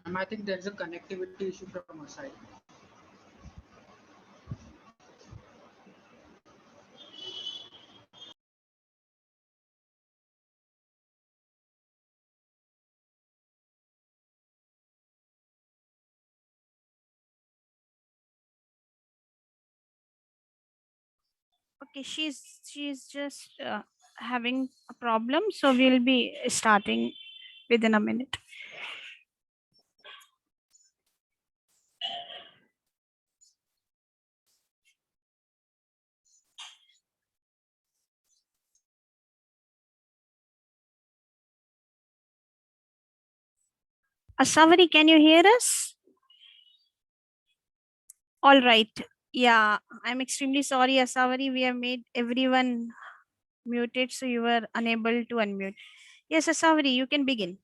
Ma'am, I think there is a connectivity issue from our side. Okay, she's just having a problem, so we'll be starting within a minute. Asawari, can you hear us? All right. Yeah, I'm extremely sorry, Asawari. We have made everyone muted, so you were unable to unmute. Yes, Asawari, you can begin.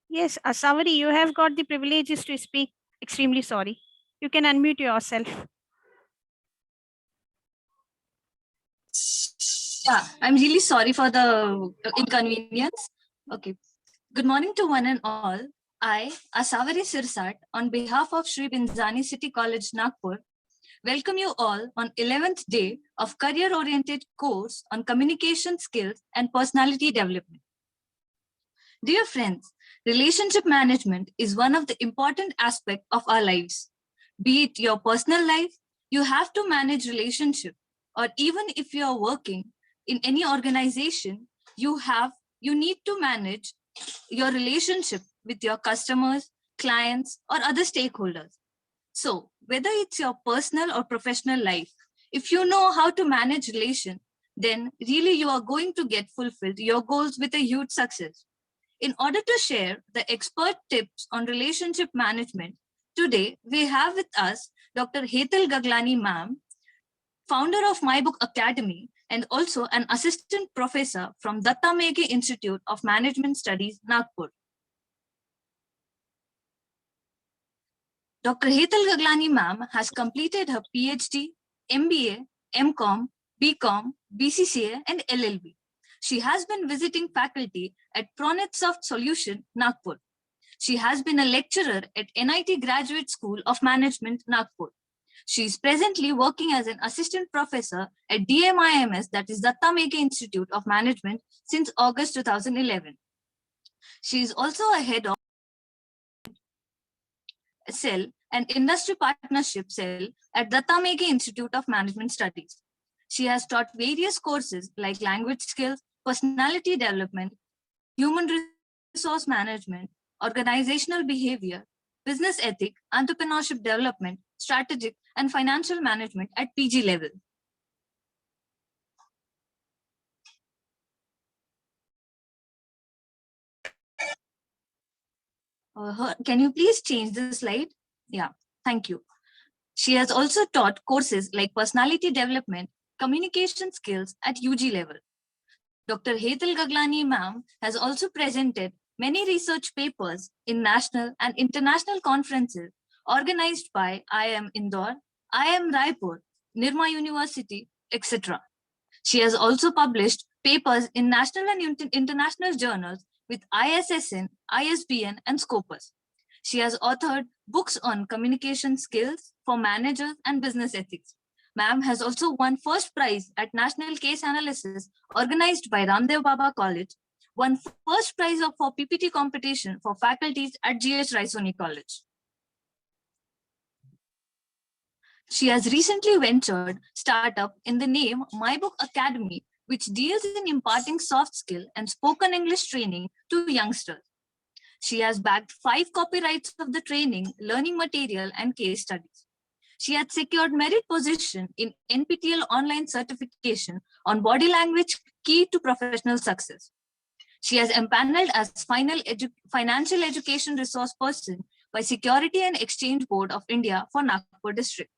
Yes, Asawari, you have got the privileges to speak. Extremely sorry. You can unmute yourself. Yeah, I'm really sorry for the inconvenience. Okay. Good morning to one and all. I, Asavari Sirsat, on behalf of Sri Binzani City College, Nagpur, welcome you all on 11th day of career-oriented course on communication skills and personality development. Dear friends, relationship management is one of the important aspects of our lives. Be it your personal life, you have to manage relationship, or even if you are working in any organization, you need to manage your relationship with your customers, clients, or other stakeholders. So whether it's your personal or professional life, if you know how to manage relation, then really you are going to get fulfilled your goals with a huge success. In order to share the expert tips on relationship management, today we have with us Dr. Hetal Gaglani ma'am, founder of My Book Academy and also an assistant professor from Datta Mege Institute of Management Studies, Nagpur. Dr. Hetal Gaglani ma'am has completed her PhD, MBA, MCom, BCom, BCCA, and LLB. She has been visiting faculty at Pronetsoft Solution, Nagpur. She has been a lecturer at NIT Graduate School of Management, Nagpur. She is presently working as an assistant professor at DMIMS, that is Datta Mege Institute of Management, since August 2011. She is also a head of cell and industry partnership cell at Datta Mege Institute of Management Studies. She has taught various courses like language skills, personality development, human resource management, organizational behavior, business ethic, entrepreneurship development, strategic and financial management at PG level. Can you please change the slide? Yeah, thank you. She has also taught courses like personality development, communication skills at UG level. Dr. Hetal Gaglani ma'am has also presented many research papers in national and international conferences organized by IIM Indore, IIM Raipur, Nirma University, etc. She has also published papers in national and international journals with ISSN, ISBN, and Scopus. She has authored books on communication skills for managers and business ethics. Ma'am has also won first prize at National Case Analysis organized by Ramdev Baba College, won first prize for PPT competition for faculties at GH Raisoni College. She has recently ventured startup in the name My Book Academy, which deals in imparting soft skill and spoken English training to youngsters. She has backed 5 copyrights of the training, learning material, and case studies. She had secured merit position in NPTEL online certification on body language key to professional success. She has empaneled as financial education resource person by Security and Exchange Board of India for Nagpur district.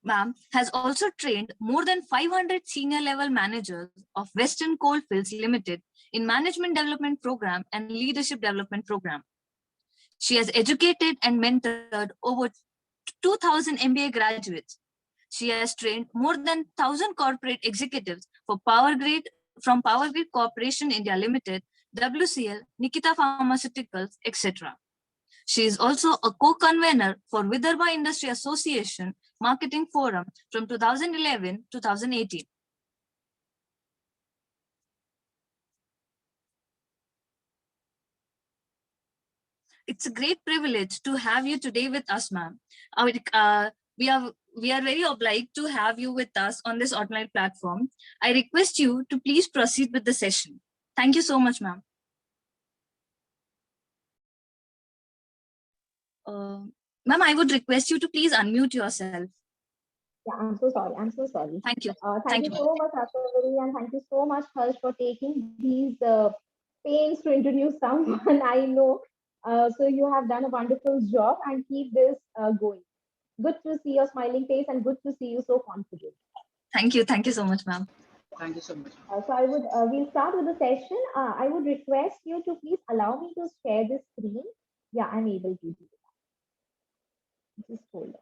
Ma'am has also trained more than 500 senior level managers of Western Coalfields Limited in management development program and leadership development program. She has educated and mentored over 2,000 MBA graduates. She has trained more than 1,000 corporate executives for Power Grid from Power Grid Corporation India Limited, WCL, Nikita Pharmaceuticals, etc. She is also a co-convener for Vidarbha Industry Association Marketing Forum from 2011-2018. It's a great privilege to have you today with us, ma'am. We are very obliged to have you with us on this online platform. I request you to please proceed with the session. Thank you so much, ma'am. Ma'am, I would request you to please unmute yourself. Yeah, I'm so sorry. I'm so sorry. Thank you. Thank you so much, Ashavari, and thank you so much, Harsh, for taking these pains to introduce someone I know. So you have done a wonderful job, and keep this going. Good to see your smiling face, and good to see you so confident. Thank you. Thank you so much, ma'am. Thank you so much. So I would we'll start with the session. I would request you to please allow me to share the screen. Yeah, I'm able to do that. Just hold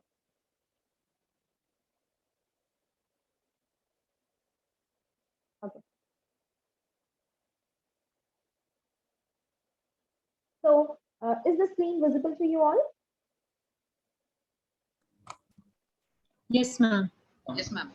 on. Okay. So is the screen visible to you all? Yes, ma'am. Yes, ma'am.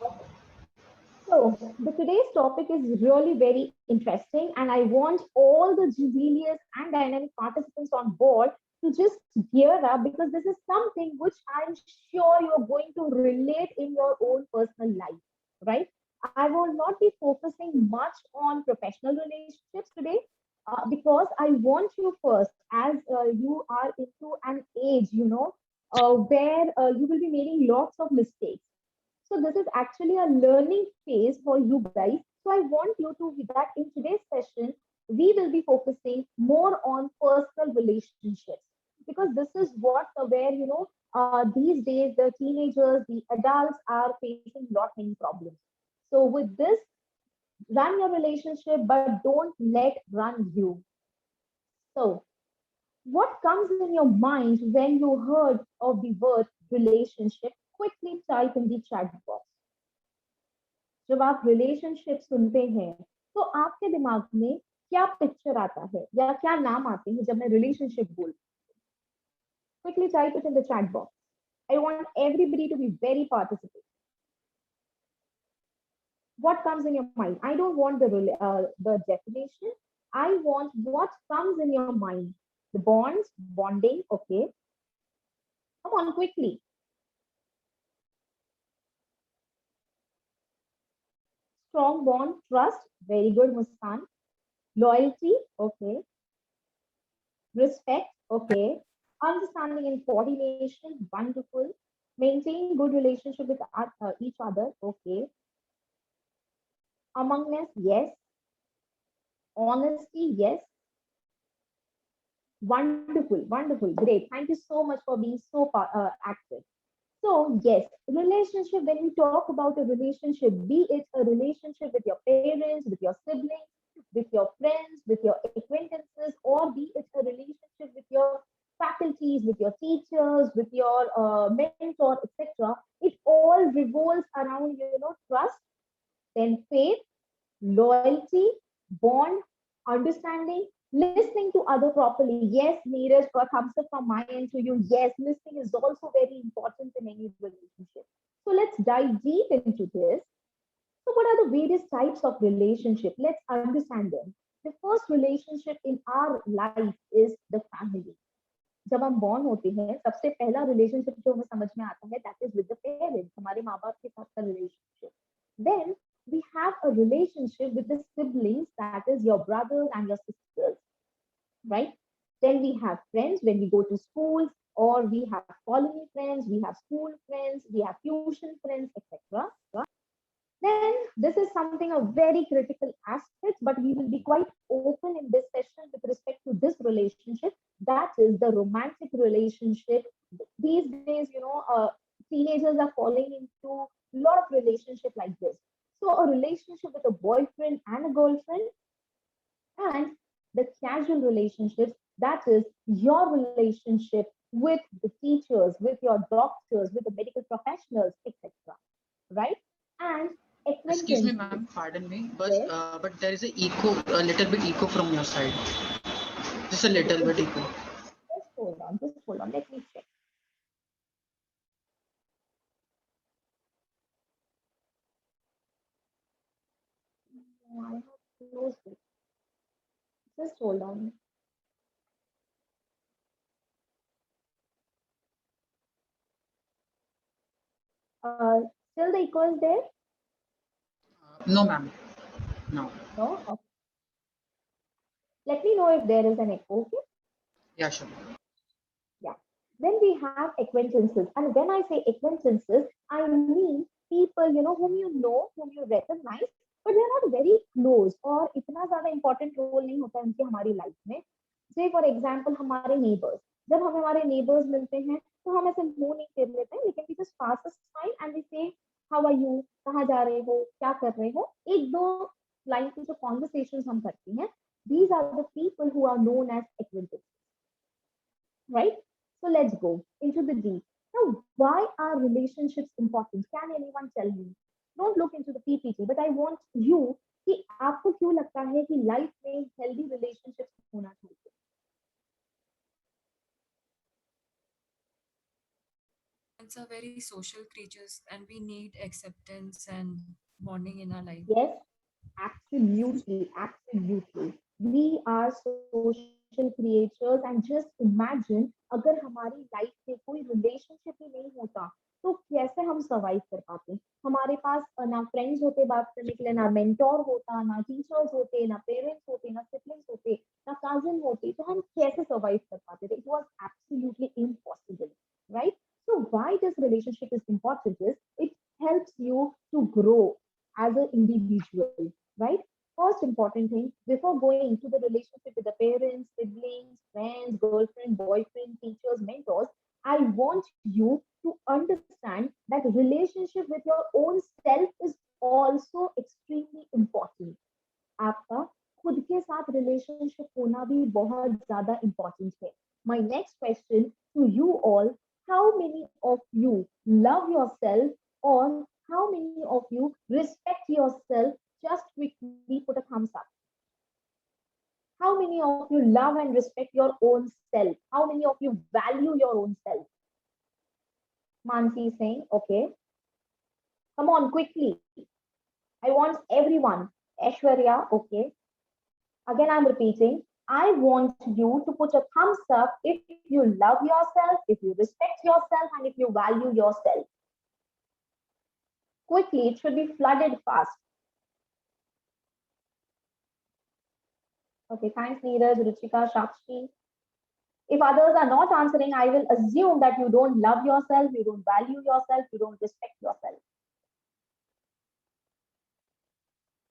So today's topic is really very interesting, and I want all the jubilous and dynamic participants on board to just gear up, because this is something which I'm sure you're going to relate in your own personal life, right? I will not be focusing much on professional relationships today, because I want you first, as you are into an age, where you will be making lots of mistakes. So this is actually a learning phase for you guys. So I want you to, that in today's session, we will be focusing more on personal relationships, because this is what where these days the teenagers, the adults are facing lot many problems. So with this, run your relationship, but don't let run you. So what comes in your mind when you heard of the word relationship? Quickly type in the chat box. जब आप relationship सुनते हैं तो आपके दिमाग में क्या picture आता है या क्या नाम आते हैं जब मैं रिलेशनशिप बोल? Quickly type it in the chat box. I want everybody to be very participative. What comes in your mind? I don't want the definition. I want what comes in your mind. The bonds, bonding, okay. Come on, quickly. Strong bond, trust, very good, Muskan. Loyalty, okay. Respect, okay. Understanding and coordination, wonderful. Maintain good relationship with each other, okay. Amongness, yes. Honesty, yes. Wonderful, wonderful, great. Thank you so much for being so active. So yes, relationship, when we talk about a relationship, be it a relationship with your parents, with your siblings, with your friends, with your acquaintances, or be it a relationship with your faculties, with your teachers, with your mentor, etc. It all revolves around, trust, then faith, loyalty, bond, understanding, listening to other properly. Yes, Neeraj, a thumbs up from my end to you. Yes, listening is also very important in any relationship. So let's dive deep into this. So what are the various types of relationship? Let's understand them. The first relationship in our life is the family. जब हम born होते हैं, सबसे पहला relationship जो हमें समझ में आता है, that is with the parents, हमारे माँ बाप के साथ का relationship. Then we have a relationship with the siblings, that is your brothers and your sisters, right? Then we have friends when we go to schools, or we have colony friends, we have school friends, we have tuition friends, etc. Then this is something a very critical aspect, but we will be quite open in this session with respect to this relationship, that is the romantic relationship. These days, teenagers are falling into a lot of relationship like this. So a relationship with a boyfriend and a girlfriend, and the casual relationships, that is your relationship with the teachers, with your doctors, with the medical professionals, etc. right? And Excuse me, acquaintances. ma'am. Pardon me, Yes. but there is a little bit echo from your side. Just a Okay, little bit echo. just hold on, just hold on. Let me check. No, I have closed it. Just hold on. Uh, Still the echo is there? No, ma'am. No. No? Okay. Let me know if there is an echo, okay? Yeah, sure. Yeah. Then we have acquaintances. And when I say acquaintances, I mean people, whom you recognize, but they're not very close or इतना ज़्यादा important role नहीं होता है उनकी हमारी life में. Say for example, हमारे neighbors. जब हमें हमारे neighbors मिलते हैं, तो हम ऐसे मुंह नहीं फेर लेते हैं, लेकिन we just pass a smile and we say, how are you? कहाँ जा रहे हो? क्या कर रहे हो? एक दो line की जो conversations हम करते हैं, these are the people who are known as acquaintances, right? So let's go into the deep. Now, why are relationships important? Can anyone tell me? Don't look into the PPT, but I want you कि आपको क्यों लगता है कि life में healthy relationships होना चाहिए? Humans are very social creatures and we need acceptance and bonding in our life. Yes, absolutely, absolutely. We are social creatures and just imagine अगर हमारी लाइफ में कोई रिलेशनशिप ही नहीं होता तो कैसे हम सर्वाइव कर पाते? हमारे पास ना फ्रेंड्स होते बात करने के लिए, ना मेंटोर होता, ना टीचर्स होते, ना पेरेंट्स होते, ना सिबलिंग्स होते, ना कजिन होते, तो हम कैसे सर्वाइव कर पाते थे? It was absolutely impossible, right? So why this relationship is important is it helps you to grow as an individual, right? First important thing before going to the relationship with the parents, siblings, friends, girlfriend, boyfriend, teachers, mentors, I want you to understand that relationship with your own self is also extremely important. आपका खुद के साथ relationship होना भी बहुत ज्यादा important है. My next question to you all: how many of you love yourself, or how many of you respect yourself? Just quickly put a thumbs up. How many of you love and respect your own self? How many of you value your own self? Mansi is saying, okay. Come on, quickly. I want everyone. Aishwarya, okay. Again, I'm repeating. I want you to put a thumbs up if you love yourself, if you respect yourself, and if you value yourself. Quickly, it should be flooded fast. Okay, thanks, Neeraj, Ruchika, Shakshi. If others are not answering, I will assume that you don't love yourself, you don't value yourself, you don't respect yourself.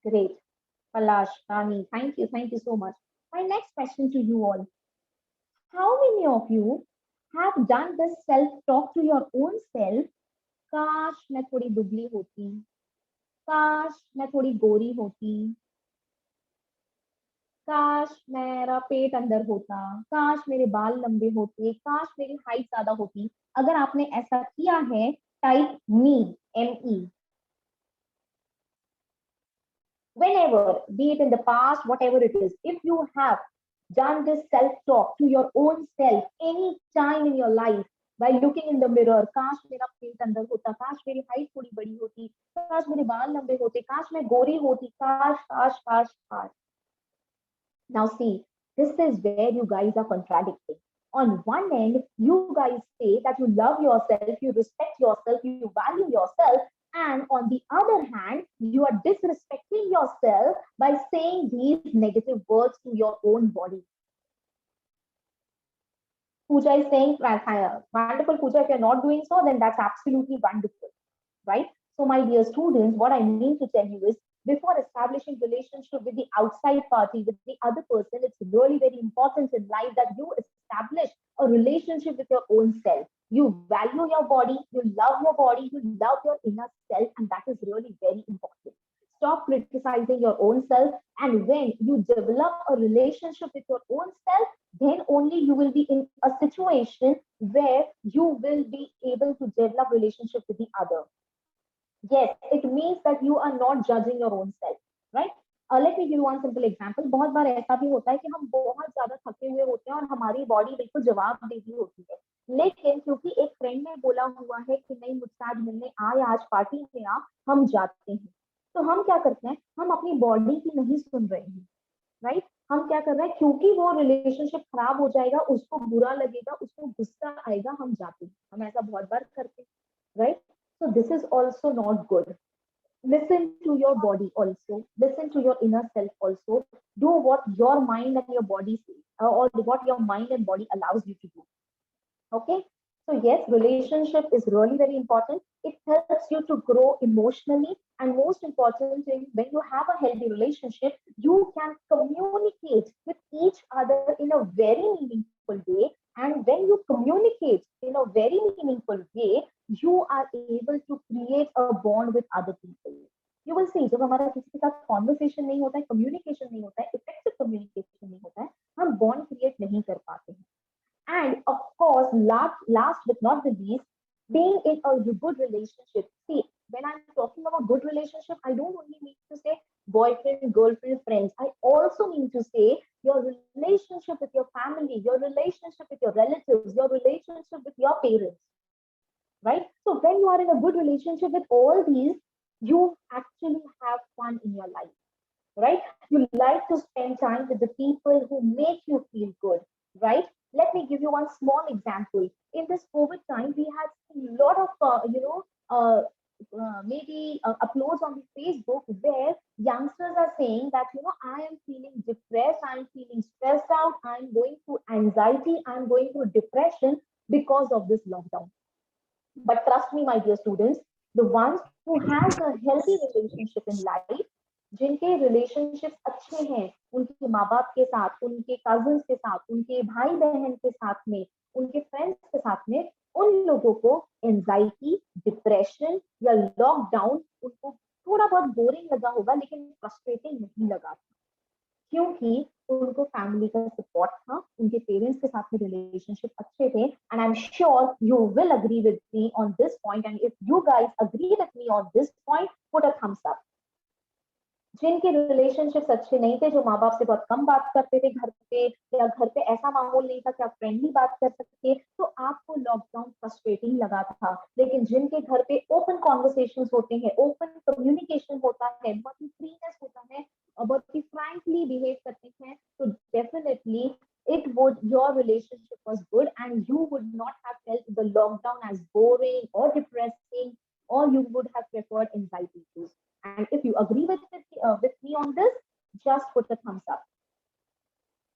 Great. Palash, Rani, thank you so much. My next question to you all: how many of you have done this self-talk to your own self? काश मैं थोड़ी दुबली होती, काश मैं थोड़ी गोरी होती, काश मेरा पेट अंदर होता, काश मेरे बाल लंबे होते, काश मेरी हाइट ज्यादा होती. अगर आपने ऐसा किया है, type me, ME. Whenever, be it in the past, whatever it is, if you have done this self-talk to your own self any time in your life by looking in the mirror, काश मेरा पेट अंदर होता, काश मेरी height थोड़ी बड़ी होती, काश मेरे बाल लंबे होते, काश मैं गोरी होती, काश काश काश काश. Now see, this is where you guys are contradicting. On one end, you guys say that you love yourself, you respect yourself, you value yourself, and on the other hand, you are disrespecting yourself by saying these negative words to your own body. Pooja is saying, wonderful, Pooja. If you're not doing so, then that's absolutely wonderful, right? So, my dear students, what I mean to tell you is, before establishing relationship with the outside party, with the other person, it's really very important in life that you establish a relationship with your own self. You value your body, you love your inner self, and that is really very important. Stop criticizing your own self, and when you develop a relationship with your own self, then only you will be in a situation where you will be able to develop relationship with the other. Yes, it means that you are not judging your own self, right? Let me give you one simple example. बहुत बार ऐसा भी होता है कि हम बहुत ज्यादा थके हुए होते हैं और हमारी बॉडी बिल्कुल जवाब दे रही होती है, लेकिन क्योंकि एक फ्रेंड ने बोला हुआ है कि नहीं मुझसे आज मिलने आ या आज पार्टी में आ, हम जाते हैं। तो हम क्या करते हैं, हम अपनी बॉडी की नहीं सुन रहे हैं, राइट? हम क्या कर रहे हैं, क्योंकि वो रिलेशनशिप खराब हो जाएगा, उसको बुरा लगेगा, उसको गुस्सा आएगा, हम जाते हैं। हम ऐसा बहुत बार करते हैं, right? So this is also not good. Listen to your body also. Listen to your inner self also. Do what your mind and your body say, or what your mind and body allows you to do. Okay? So yes, relationship is really very important. It helps you to grow emotionally, and most important thing, when you have a healthy relationship, you can communicate with each other in a very meaningful way. And when you communicate in a very meaningful way, you are able to create a bond with other people. You will see, जब हमारा किसी के साथ conversation नहीं होता है, communication नहीं होता है, effective communication नहीं होता है, हम bond create नहीं कर पाते हैं. And of course, last but not the least, being in a good relationship. See, when I'm talking about good relationship, I don't only mean to say boyfriend, girlfriend, friends. I also mean to say your relationship with your family, your relationship with your relatives, your relationship with your parents, right? So when you are in a good relationship with all these, you actually have fun in your life, right? You like to spend time with the people who make you feel good, right? Let me give you one small example. In this COVID time, we had a lot of, maybe uploads on the Facebook where youngsters are saying that, I am feeling depressed, I'm feeling stressed out, I'm going through anxiety, I'm going through depression because of this lockdown. But trust me, my dear students, the ones who has a healthy relationship in life, जिनके relationships अच्छे हैं उनके माँ बाप के साथ, उनके cousins के साथ, उनके भाई बहन के साथ में, उनके फ्रेंड्स के साथ में, उन लोगों को एंजाइटी, डिप्रेशन या लॉकडाउन उनको थोड़ा बहुत बोरिंग लगा होगा, लेकिन फ्रस्ट्रेटिंग नहीं लगा, क्योंकि उनको फैमिली का सपोर्ट था, उनके पेरेंट्स के साथ में रिलेशनशिप अच्छे थे. And I am sure you will agree with me on this point, and if you guys agree with me on this point, put a thumbs up. जिनके रिलेशनशिप्स अच्छे नहीं थे, जो माँ बाप से बहुत कम बात करते थे घर पे, या घर पे ऐसा माहौल नहीं था कि आप फ्रेंडली बात कर सके, तो आपको लॉकडाउन फ्रस्ट्रेटिंग लगा था. लेकिन जिनके घर पे ओपन कॉन्वर्सेशंस होते हैं, ओपन कम्युनिकेशन होता है, बहुत ही फ्रीनेस होता है, बहुत ही फ्रैंकली बिहेव करते हैं, तो definitely your relationship was good, and you would not have felt the lockdown as boring or depressing, or you would have preferred anxiety issues. And if you agree with me on this, just put a thumbs up,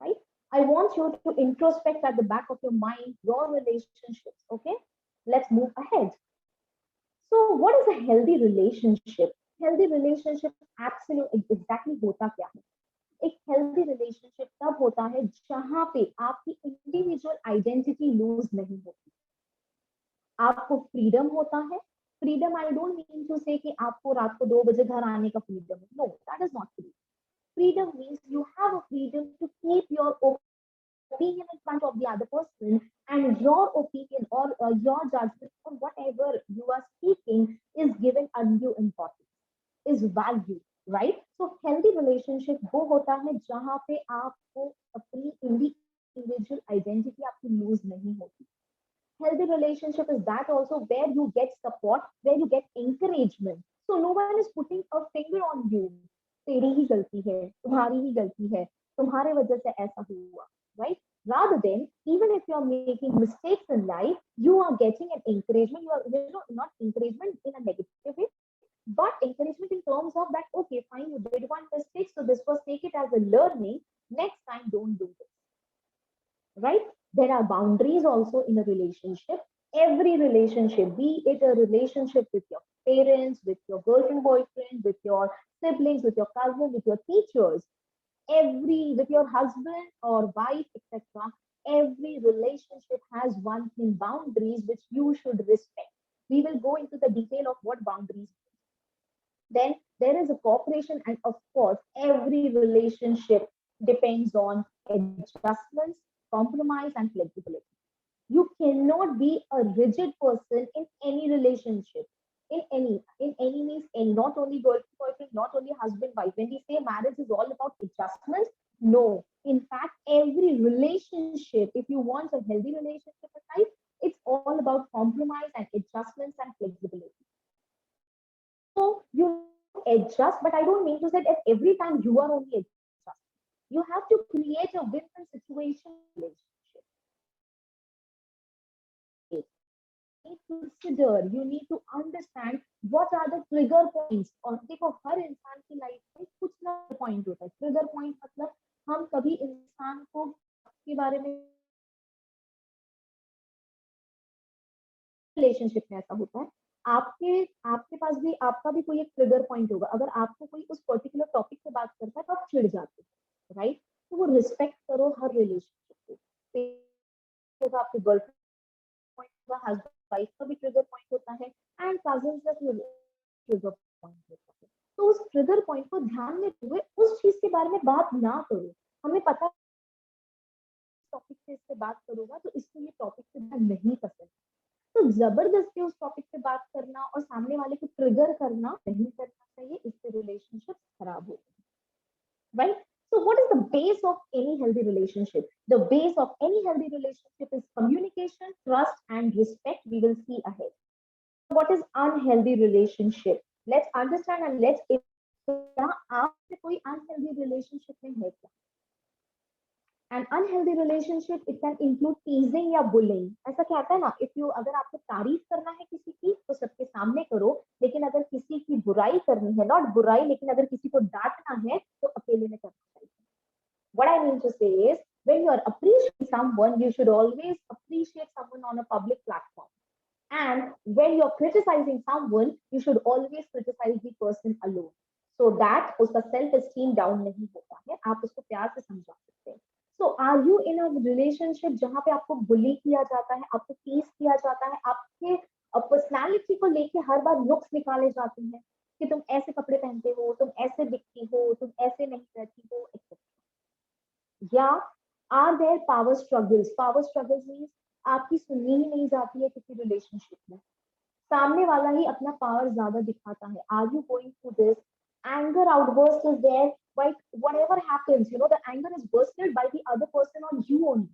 right? I want you to introspect at the back of your mind your relationships, okay? Let's move ahead. So what is a healthy relationship? Healthy relationship absolutely exactly होता क्या है? एक healthy relationship तब होता है जहां पे आपकी इंडिविजुअल आइडेंटिटी लूज नहीं होती, आपको फ्रीडम होता है. Freedom I don't mean to say कि आपको रात को 2 बजे घर आने का फ्रीडम है. No, that is not freedom. Freedom means you have a freedom to keep your opinion in front of the other person, and your opinion or your judgment or whatever you are speaking is given undue importance, is valued, right? So healthy relationship वो होता है जहाँ पे आपको अपनी individual identity आपकी lose नहीं होती. Healthy relationship is that also where you get support, where you get encouragement. So no one is putting a finger on you. तेरी ही गलती है, तुम्हारी ही गलती है, तुम्हारे वजह से ऐसा हुआ, right? Rather than, even if you are making mistakes in life, you are getting an encouragement. You are, not encouragement in a negative way, but encouragement in terms of that, okay, fine, you did one mistake, so this was, take it as a learning. Next time, don't do this, right? There are boundaries also in a relationship. Every relationship, be it a relationship with your parents, with your girlfriend, boyfriend, with your siblings, with your cousin, with your teachers, with your husband or wife, etc. Every relationship has one thing, boundaries, which you should respect. We will go into the detail of what boundaries mean. Then there is a cooperation, and of course, every relationship depends on adjustments, compromise, and flexibility. You cannot be a rigid person in any relationship. in any means any, not only girlfriend boyfriend, not only husband wife. When we say marriage is all about adjustments, no. In fact, every relationship, if you want a healthy relationship in life, it's all about compromise and adjustments and flexibility. So you adjust, but I don't mean to say that every time you are only adjusting. You have to create a win-win situation relationship. You need to consider, you need to understand what are the trigger points. और देखो हर इंसान की life में कुछ ना point होता है. Trigger point मतलब हम कभी इंसान को के बारे में रिलेशनशिप में ऐसा होता है. आपके पास भी आपका भी कोई एक ट्रिगर पॉइंट होगा. अगर आपको कोई उस पर्टिकुलर टॉपिक पे बात करता है तो आप चिढ़ जाते हो, राइट? तो वो रिस्पेक्ट करो हर रिलेशनशिप को. आपके गर्लफ्रेंड पॉइंट होगा, हस्बैंड वाइफ का भी ट्रिगर पॉइंट होता है, एंड कजिन्स का ट्रिगर पॉइंट होता है. तो उस ट्रिगर पॉइंट को ध्यान में रखते हुए उस चीज के बारे में बात ना करो. हमें पता टॉपिक से इससे बात करूंगा तो इसको ये टॉपिक से बात नहीं पसंद. तो जबरदस्ती उस टॉपिक पे बात करना और सामने वाले को ट्रिगर करना नहीं करना चाहिए. इससे रिलेशनशिप खराब होते हैं, right? So what is the base of any healthy relationship? The base of any healthy relationship is communication, trust, and respect. We will see ahead. What is unhealthy relationship? Let's understand and let's. क्या आपसे कोई unhealthy relationship में है क्या? An unhealthy relationship, it can include teasing या bullying. ऐसा कहता है ना, अगर आपको तारीफ करना है किसी की तो सबके सामने करो, लेकिन अगर किसी की बुराई करनी है, नॉट बुराई, लेकिन अगर किसी को डांटना है तो अकेले में करना चाहिए. What I mean to say is, when you are appreciating someone, you should always appreciate someone on a public platform. And when you're criticizing someone, you should always criticize the person alone, so that उसका self-esteem down नहीं होता है. आप उसको प्यार से समझा सकते हैं. So are you in a relationship जहाँ पे आपको बुली किया जाता है, आपको टीज किया जाता है, आपके पर्सनालिटी को लेके हर बार नुक्स निकाले जाते हैं कि तुम ऐसे कपड़े पहनते हो, तुम ऐसे दिखती हो, तुम ऐसे नहीं रहती हो, etc. या are there power struggles? Power struggles means आपकी सुनी ही नहीं जाती है किसी रिलेशनशिप में. सामने वाला ही अपना पावर ज्यादा दिखाता है. Are you going through this? Anger outburst is there. Like whatever happens, the anger is bursted by the other person on you only,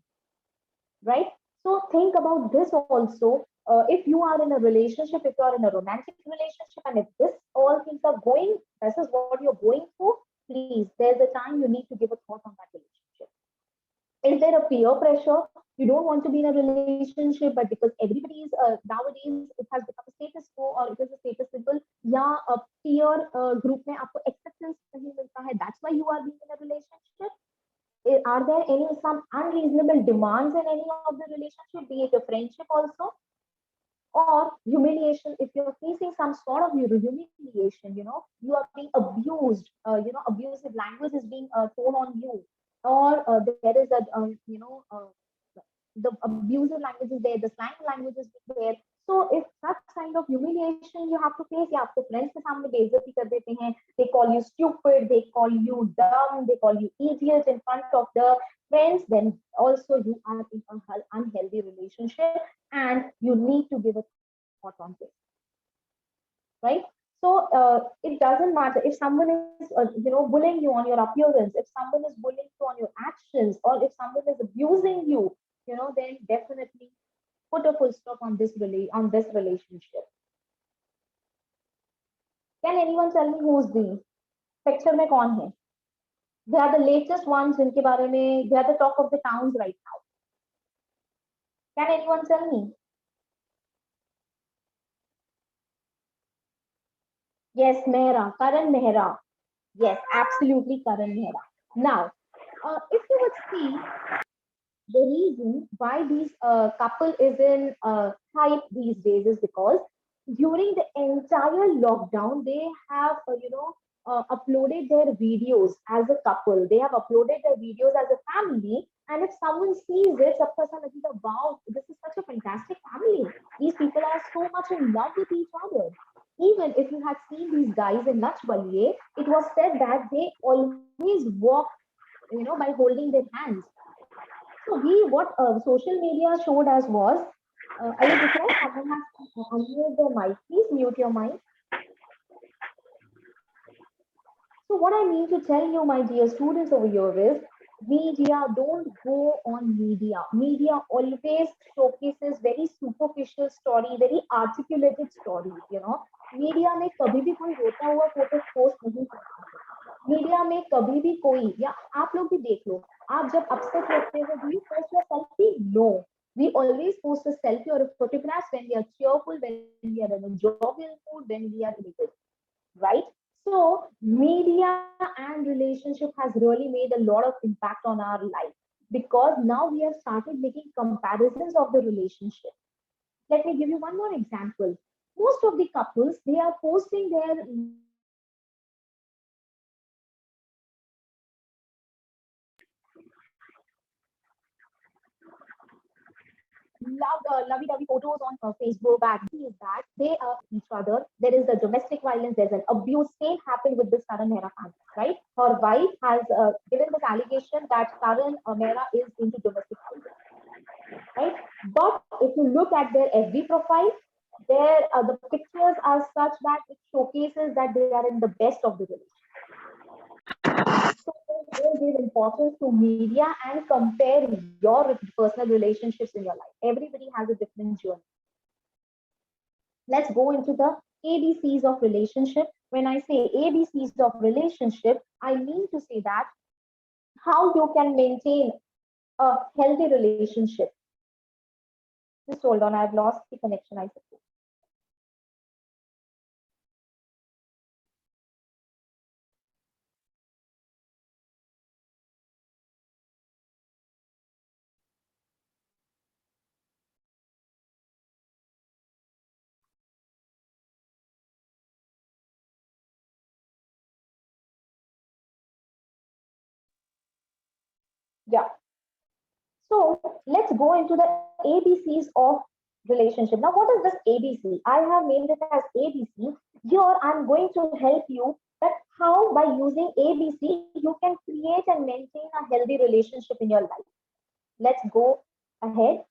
right? So think about this also. If you are in a relationship, if you are in a romantic relationship, and if all things are going, this is what you're going through, please, there's a time you need to give a thought on that relationship. Is there a peer pressure? You don't want to be in a relationship, but because everybody is nowadays it has become a status quo or it is a status symbol. या peer group में आपको acceptance नहीं मिलता है. That's why you are being in a relationship. Are there some unreasonable demands in any of the relationship, be it a friendship also, or humiliation? If you're facing some sort of humiliation, you are being abused. Abusive language is being thrown on you, or there is the abusive language is there, the slang language is there. So if such kind of humiliation you have to face, या आपको friends के सामने बेइज्जती कर देते हैं, they call you stupid, they call you dumb, they call you idiot in front of the friends, then also you are in an unhealthy relationship and you need to give a thought on this, right? So it doesn't matter if someone is bullying you on your appearance, if someone is bullying you on your actions, or if someone is abusing you, then definitely put a full stop on this relationship. Can anyone tell me who's the picture में कौन है? They are the latest ones जिनके बारे में, they are the talk of the towns right now. Can anyone tell me? Yes, Mehra, Karan Mehra. Yes, absolutely Karan Mehra. Now, if you would see the reason why this couple is in hype these days is because during the entire lockdown, they have, uploaded their videos as a couple. They have uploaded their videos as a family. And if someone sees it, सबको ऐसा लगेगा, wow, this is such a fantastic family. These people are so much in love with each other. Even if you had seen these guys in Nach Baliye, it was said that they always walk, by holding their hands. So what social media showed us was Are you declared? Someone has unmute their mic. Please mute your mic. So what I mean to tell you, my dear students over here is, media, don't go on media. Media always showcases very superficial story, very articulated stories, you know. Media में कभी भी कोई रोता हुआ photo post नहीं करता है. Media में कभी भी कोई, या आप लोग भी देख लो, आप जब अपसेट होते हो, do you post your selfie? No. We always post a selfie or a photograph when we are cheerful, when we are in a jovial mood, when we are elated, right? So media and relationship has really made a lot of impact on our life, because now we have started making comparisons of the relationship. Let me give you one more example. Most of the couples, they are posting their lovey-dovey photos on Facebook. That is that they are each other. There is a domestic violence. There's an abuse. Same happened with this Karan Mehra family, right? Her wife has given this allegation that Karan Mehra is into domestic violence, right? But if you look at their FB profile, there the pictures are such that it showcases that they are in the best of the relationship. So don't give importance to media and compare your personal relationships in your life. Everybody has a different journey. Let's go into the ABCs of relationship. When I say ABCs of relationship, I mean to say that how you can maintain a healthy relationship. Just hold on, I've lost the connection, I suppose. Yeah. So let's go into the ABCs of relationship. Now, what is this ABC? I have named it as ABC. Here, I'm going to help you that how by using ABC, you can create and maintain a healthy relationship in your life. Let's go ahead.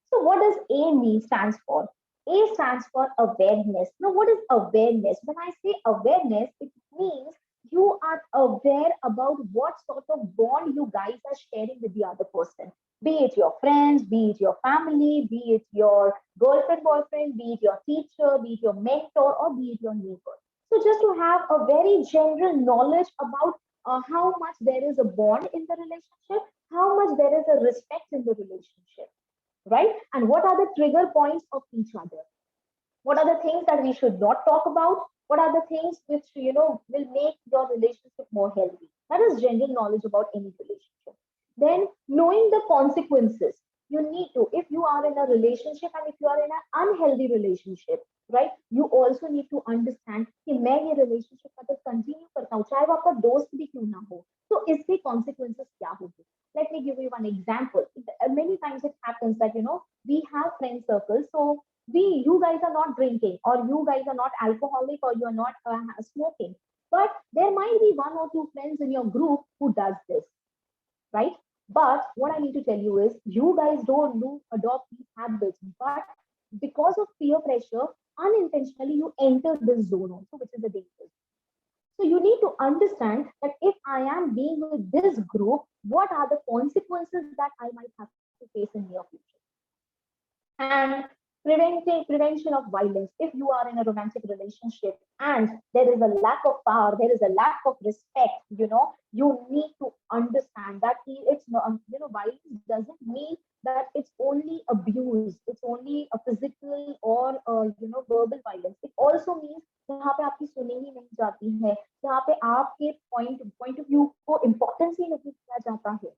So what does A mean stands for? A stands for awareness. Now, what is awareness? When I say awareness, it means you are aware about what sort of bond you guys are sharing with the other person. Be it your friends, be it your family, be it your girlfriend, boyfriend, be it your teacher, be it your mentor, or be it your neighbor. So just to have a very general knowledge about how much there is a bond in the relationship, how much there is a respect in the relationship, right? And what are the trigger points of each other? What are the things that we should not talk about? What are the things which, you know, will make your relationship more healthy? That is general knowledge about any relationship. Then knowing the consequences. You need to, if you are in a relationship and if you are in an unhealthy relationship, right, you also need to understand कि मैं ये relationship मतलब continue करता हूँ, चाहे वो आपका दोस्त भी क्यों ना हो, तो इसके consequences क्या होंगे? Let me give you one example. Many times it happens that, you know, we have friend circles, so you guys are not drinking, or you guys are not alcoholic, or you are not smoking, but there might be one or two friends in your group who does this, right? But what I need to tell you is, you guys don't adopt these habits, but because of peer pressure, unintentionally you enter this zone also, which is a danger. So you need to understand that if I am being with this group, what are the consequences that I might have to face in near future? And prevention of violence. If you are in a romantic relationship and there is a lack of power, there is a lack of respect, you know, you need to understand that it's not, you know, violence doesn't mean that it's only abuse, it's only a physical or you know, verbal violence. It also means जहाँ पे आपकी सुनी ही नहीं जाती है, जहाँ पे आपके point of view को importance ही नहीं दिया जाता है,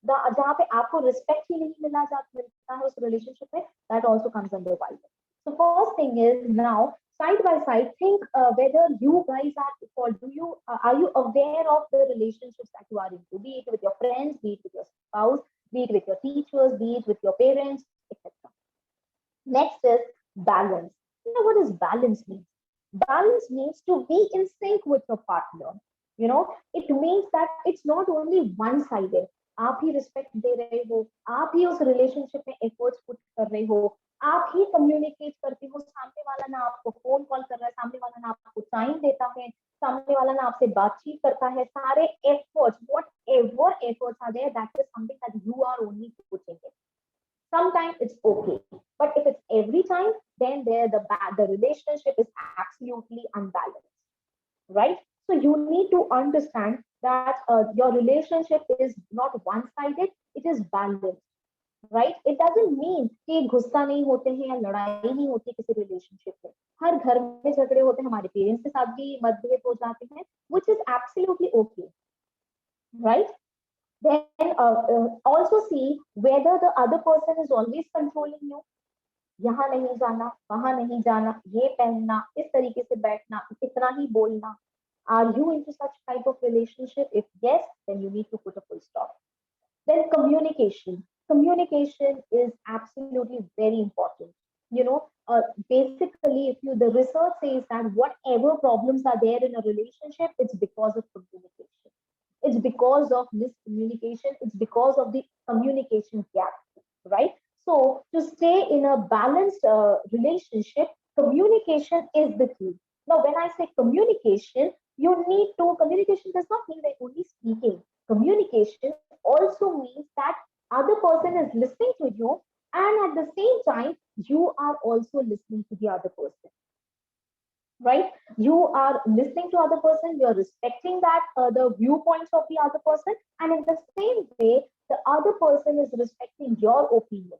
जहाँ पे आपको respect ही नहीं मिलता है उस relationship में, that also comes under violence. So first thing is, now side by side, think whether you guys are you aware of the relationships that you are into, be it with your friends, be it with your spouse, be it with your teachers, be it with your parents, etc. Next is balance. You know what does balance mean? Balance means to be in sync with your partner. You know, it means that it's not only one-sided. आप ही respect दे रहे हो, आप ही उस relationship में efforts put कर रहे हो, आप ही कम्युनिकेट करते हो, सामने वाला ना आपको फोन कॉल कर रहा है, सामने वाला ना आपको टाइम देता है, सामने वाला ना आपसे बातचीत करता है, सारे efforts, whatever efforts are there, that is something that you are only putting in. Sometimes it's okay, but if it's every time, then the relationship is absolutely unbalanced, right? So you need to understand that your relationship is not one-sided; it is balanced, right? It doesn't mean कि गुस्सा नहीं होते हैं या लड़ाई नहीं होती किसी रिलेशनशिप में. हर घर में झगड़े होते हैं, हमारे पेरेंट्स के साथ भी मतभेद हो जाते हैं, which is absolutely okay, right? Then also see whether the other person is always controlling you. यहाँ नहीं जाना, वहां नहीं जाना, ये पहनना, इस तरीके से बैठना, इतना ही बोलना. Are you into such type of relationship? If yes, then you need to put a full stop. Then communication. Communication is absolutely very important. You know, basically, if you the research says that whatever problems are there in a relationship, it's because of communication. It's because of miscommunication. It's because of the communication gap, right? So to stay in a balanced relationship, communication is the key. Now, when I say communication, communication does not mean that only speaking. Communication also means that other person is listening to you, and at the same time, you are also listening to the other person, right? You are listening to other person, you're respecting that the viewpoints of the other person, and in the same way, the other person is respecting your opinion,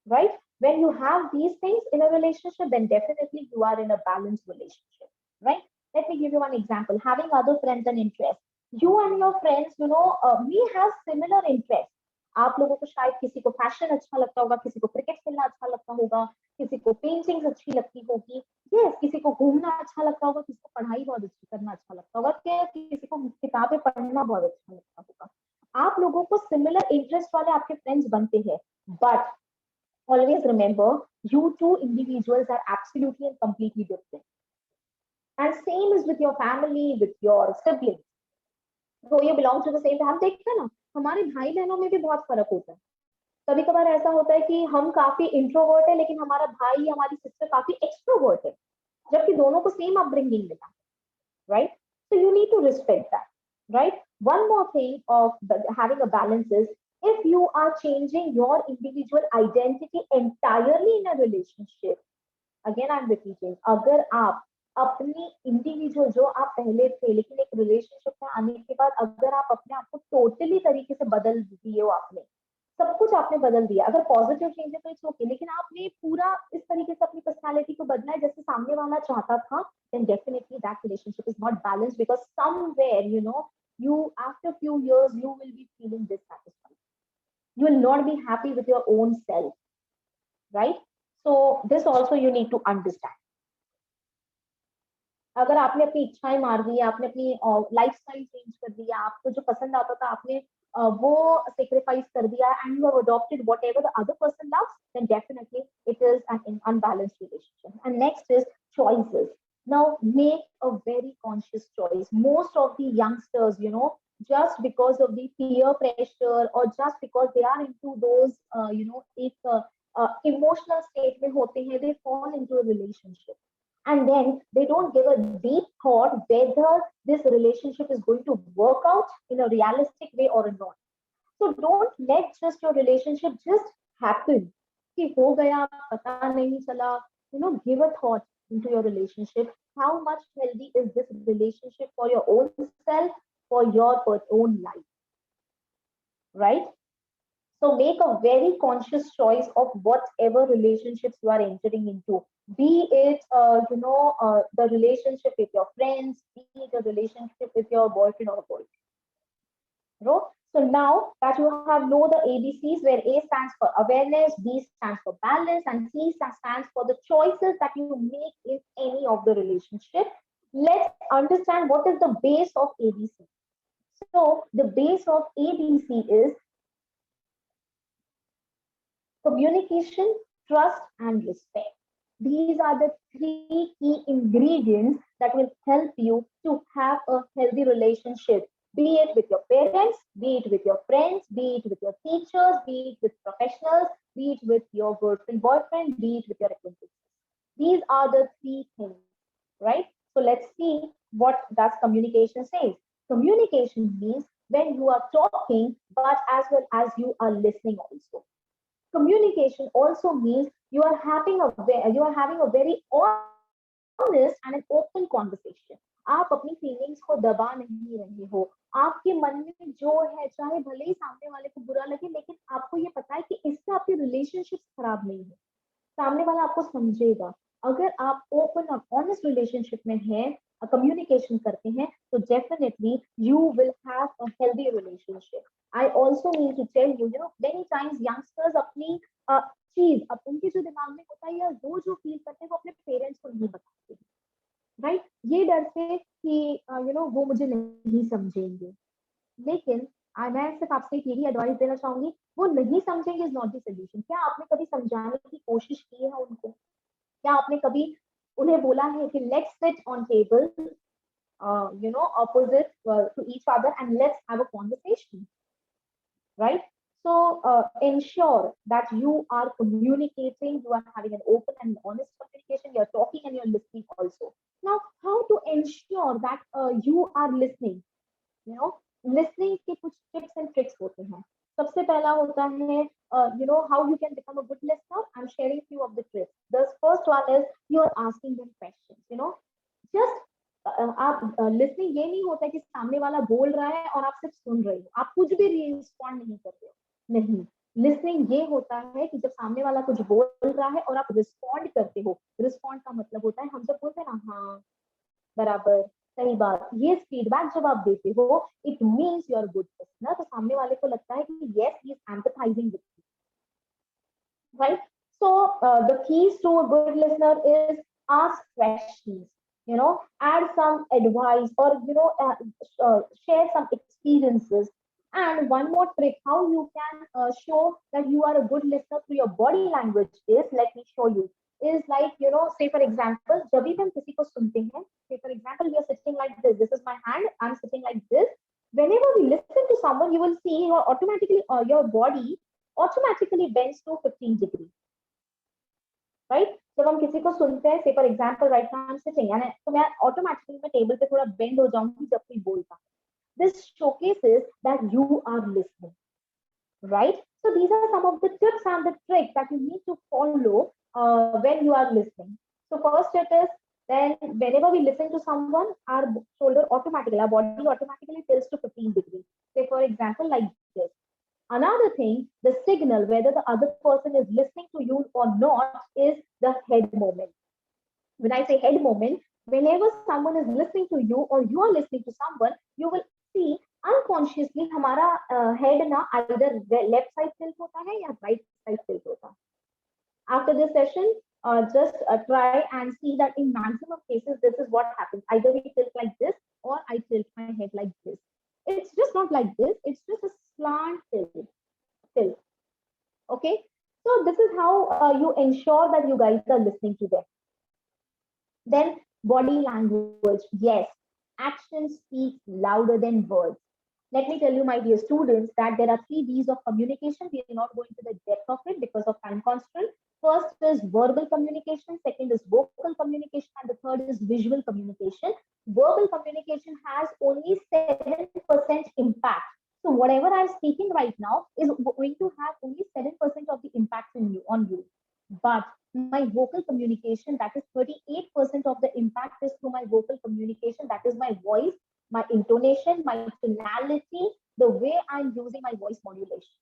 right? When you have these things in a relationship, then definitely you are in a balanced relationship, right? Let me give you one example. Having other friends and interests. You and your friends, may have similar interests. आप लोगों को शायद किसी को fashion अच्छा लगता होगा, किसी को क्रिकेट खेलना अच्छा लगता होगा, किसी को पेंटिंग्स अच्छी लगती होगी, यस, किसी को घूमना अच्छा लगता होगा, किसी को पढ़ाई बहुत अच्छी करना अच्छा लगता होगा, किसी को किताबें पढ़ना बहुत अच्छा लगता होगा. आप लोगों को सिमिलर इंटरेस्ट वाले आपके फ्रेंड्स बनते हैं, but always remember, you two individuals are absolutely and completely different. And same is with your family, with your siblings. So you belong to the same. हम देखते हैं ना, हमारे भाई बहनों में भी बहुत फर्क होता है. कभी कभार ऐसा होता है कि हम काफी इंट्रोवर्ट है, लेकिन हमारा भाई या हमारी सिस्टर काफी एक्सट्रोवर्ट है, जबकि दोनों को सेम अपब्रिंगिंग मिला, right? So you need to respect that, right? One more thing of having a balance is, if you are changing your individual identity entirely in a relationship, again I'm repeating, अगर आप अपनी individual जो आप पहले थे, लेकिन एक relationship में आने के बाद अगर आप अपने आप को टोटली तरीके से बदल दिए हो, आपने सब कुछ आपने बदल दिया, अगर पॉजिटिव चेंज है तो इट्स ओके, लेकिन आपने पूरा इस तरीके से अपनी पर्सनालिटी को बदला है जैसे सामने वाला चाहता था, then definitely that relationship is not balanced, because somewhere, you after few years you will be feeling dissatisfied. You will not be happy with your own self, right? So this also you need to understand. अगर आपने अपनी इच्छाएं मार दी, आपने अपनी lifestyle change कर दिया, आपको जो पसंद आता था आपने वो सेक्रीफाइस कर दिया, and you have adopted whatever the other person loves, then definitely it is an unbalanced relationship. And next is choices. Now make a very conscious choice. Most of the youngsters, just because of the peer pressure, or just because they are into those एक emotional state में होते हैं, they fall into a relationship, and then they don't give a deep thought whether this relationship is going to work out in a realistic way or not. So don't let just your relationship just happen. कि हो गया, पता नहीं चला. Give a thought into your relationship. How much healthy is this relationship for your own self, for your own life, right? So make a very conscious choice of whatever relationships you are entering into. Be it, the relationship with your friends, be it a relationship with your boyfriend or girlfriend. So now that you have know the ABCs, where A stands for awareness, B stands for balance, and C stands for the choices that you make in any of the relationship, let's understand what is the base of ABC. So the base of ABC is communication, trust, and respect. These are the three key ingredients that will help you to have a healthy relationship be it with your parents, be it with your friends, be it with your teachers, be it with professionals, be it with your girlfriend, boyfriend, be it with your acquaintances. These are the three things, right? So let's see what does communication says. Communication means when you are talking, but as well as you are listening also. Communication also means you are having a very honest and an open conversation. आप अपनी feelings को दबा नहीं रहे हो, आपके मन में जो है, चाहे भले ही सामने वाले को बुरा लगे, लेकिन आपको ये पता है कि इससे आपकी रिलेशनशिप खराब नहीं है, सामने वाला आपको समझेगा। अगर आप ओपन और ऑनेस्ट रिलेशनशिप में हैं, कम्युनिकेशन करते हैं, तो definitely you will have a healthy relationship. I also need to tell you, you know many times youngsters अपनी चीज अब उनके जो दिमाग में होता है या वो जो फील करते हैं वो अपने पेरेंट्स को नहीं बताते, राइट? ये डर से कि वो मुझे नहीं समझेंगे। लेकिन मैं सिर्फ आपसे एक यही एडवाइस देना चाहूंगी, वो नहीं समझेंगे इज नॉट द सोल्यूशन। क्या आपने कभी समझाने की कोशिश की है उनको? क्या आपने कभी उन्हें बोला है कि let's sit on table opposite to each other and let's have a conversation, right? So ensure that you are communicating, you are having an open and honest communication, you're talking and you're listening also. Now, how to ensure that you are listening? Listening के कुछ tips and tricks होते हैं। सबसे पहला होता है how you can become a good listener. I'm sharing few of the tricks. The first one is you're asking them questions. Just आप listening ये नहीं होता कि सामने वाला बोल रहा है और आप सिर्फ सुन रहे हो, आप कुछ भी रिस्पॉन्ड नहीं कर रहे हो। नहीं, लिसनिंग ये होता है कि जब सामने वाला कुछ बोल रहा है और आप रिस्पॉन्ड करते हो। रिस्पॉन्ड का मतलब होता है हम जब बोलते हैं ना हाँ बराबर सही बात, ये फीडबैक जब आप देते हो, it means you are good listener. तो सामने वाले को लगता है कि yes he is empathizing with you, right? So the keys to a good listener is ask questions, add some advice or share some experiences. And one more trick how you can show that you are a good listener through your body language is, let me show you, is like say for example जब भी हम किसी को सुनते हैं, say for example you are sitting like this is my hand, I'm sitting like this. Whenever we listen to someone you will see your body automatically bends to 15 degrees, right? जब हम किसी को सुनते हैं, say for example right now I'm sitting and तो मैं automatically मैं table पे थोड़ा बेंड हो जाऊंगी जब कोई बोलता है। This showcases that you are listening, right? So these are some of the tips and the tricks that you need to follow when you are listening. So first it is, then whenever we listen to someone, our shoulder automatically, our body automatically tilts to 15 degrees. Say for example like this. Another thing, the signal whether the other person is listening to you or not is the head movement. When I say head movement, whenever someone is listening to you or you are listening to someone, you will see unconsciously हमारा head ना either left side tilt होता है या right side tilt होता है. After this session, just try and see that in maximum cases this is what happens. Either we tilt like this or I tilt my head like this. It's just not like this, it's just a slant tilt. Okay, so this is how you ensure that you guys are listening to them. Then body language, yes, action speaks louder than words. Let me tell you, my dear students, that there are 3 Ds of communication. We are not going to the depth of it because of time constraint. First is verbal communication, second is vocal communication, and the third is visual communication. Verbal communication has only 7% impact. So whatever I'm speaking right now is going to have only 7% of the impact on you. But my vocal communication, that is 38% of the impact is through my vocal communication. That is my voice, my intonation, my tonality, the way I'm using my voice modulation.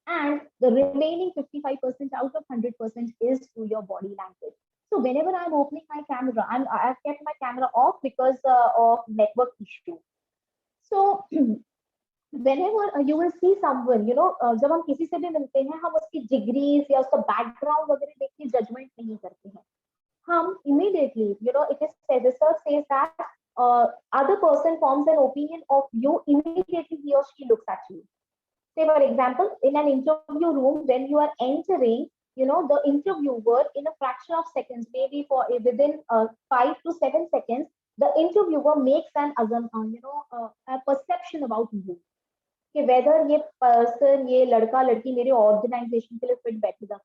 And the remaining 55% out of 100% is through your body language. So whenever I'm opening my camera, I've kept my camera off because of network issue. So whenever you will see someone, जब हम किसी से भी मिलते हैं, हम उसकी degrees या उसका बैकग्राउंड वगैरह देख के जजमेंट नहीं करते हैं. हम immediately, it is said, research says that other person forms an opinion of you immediately he or she looks at you. Say for example, in an interview room, when you are entering, the interviewer in a fraction of seconds, maybe within 5 to 7 seconds, The interviewer makes an a perception about you कि whether ये person, ये लड़का लड़की मेरे organization के लिए fit बैठेगा,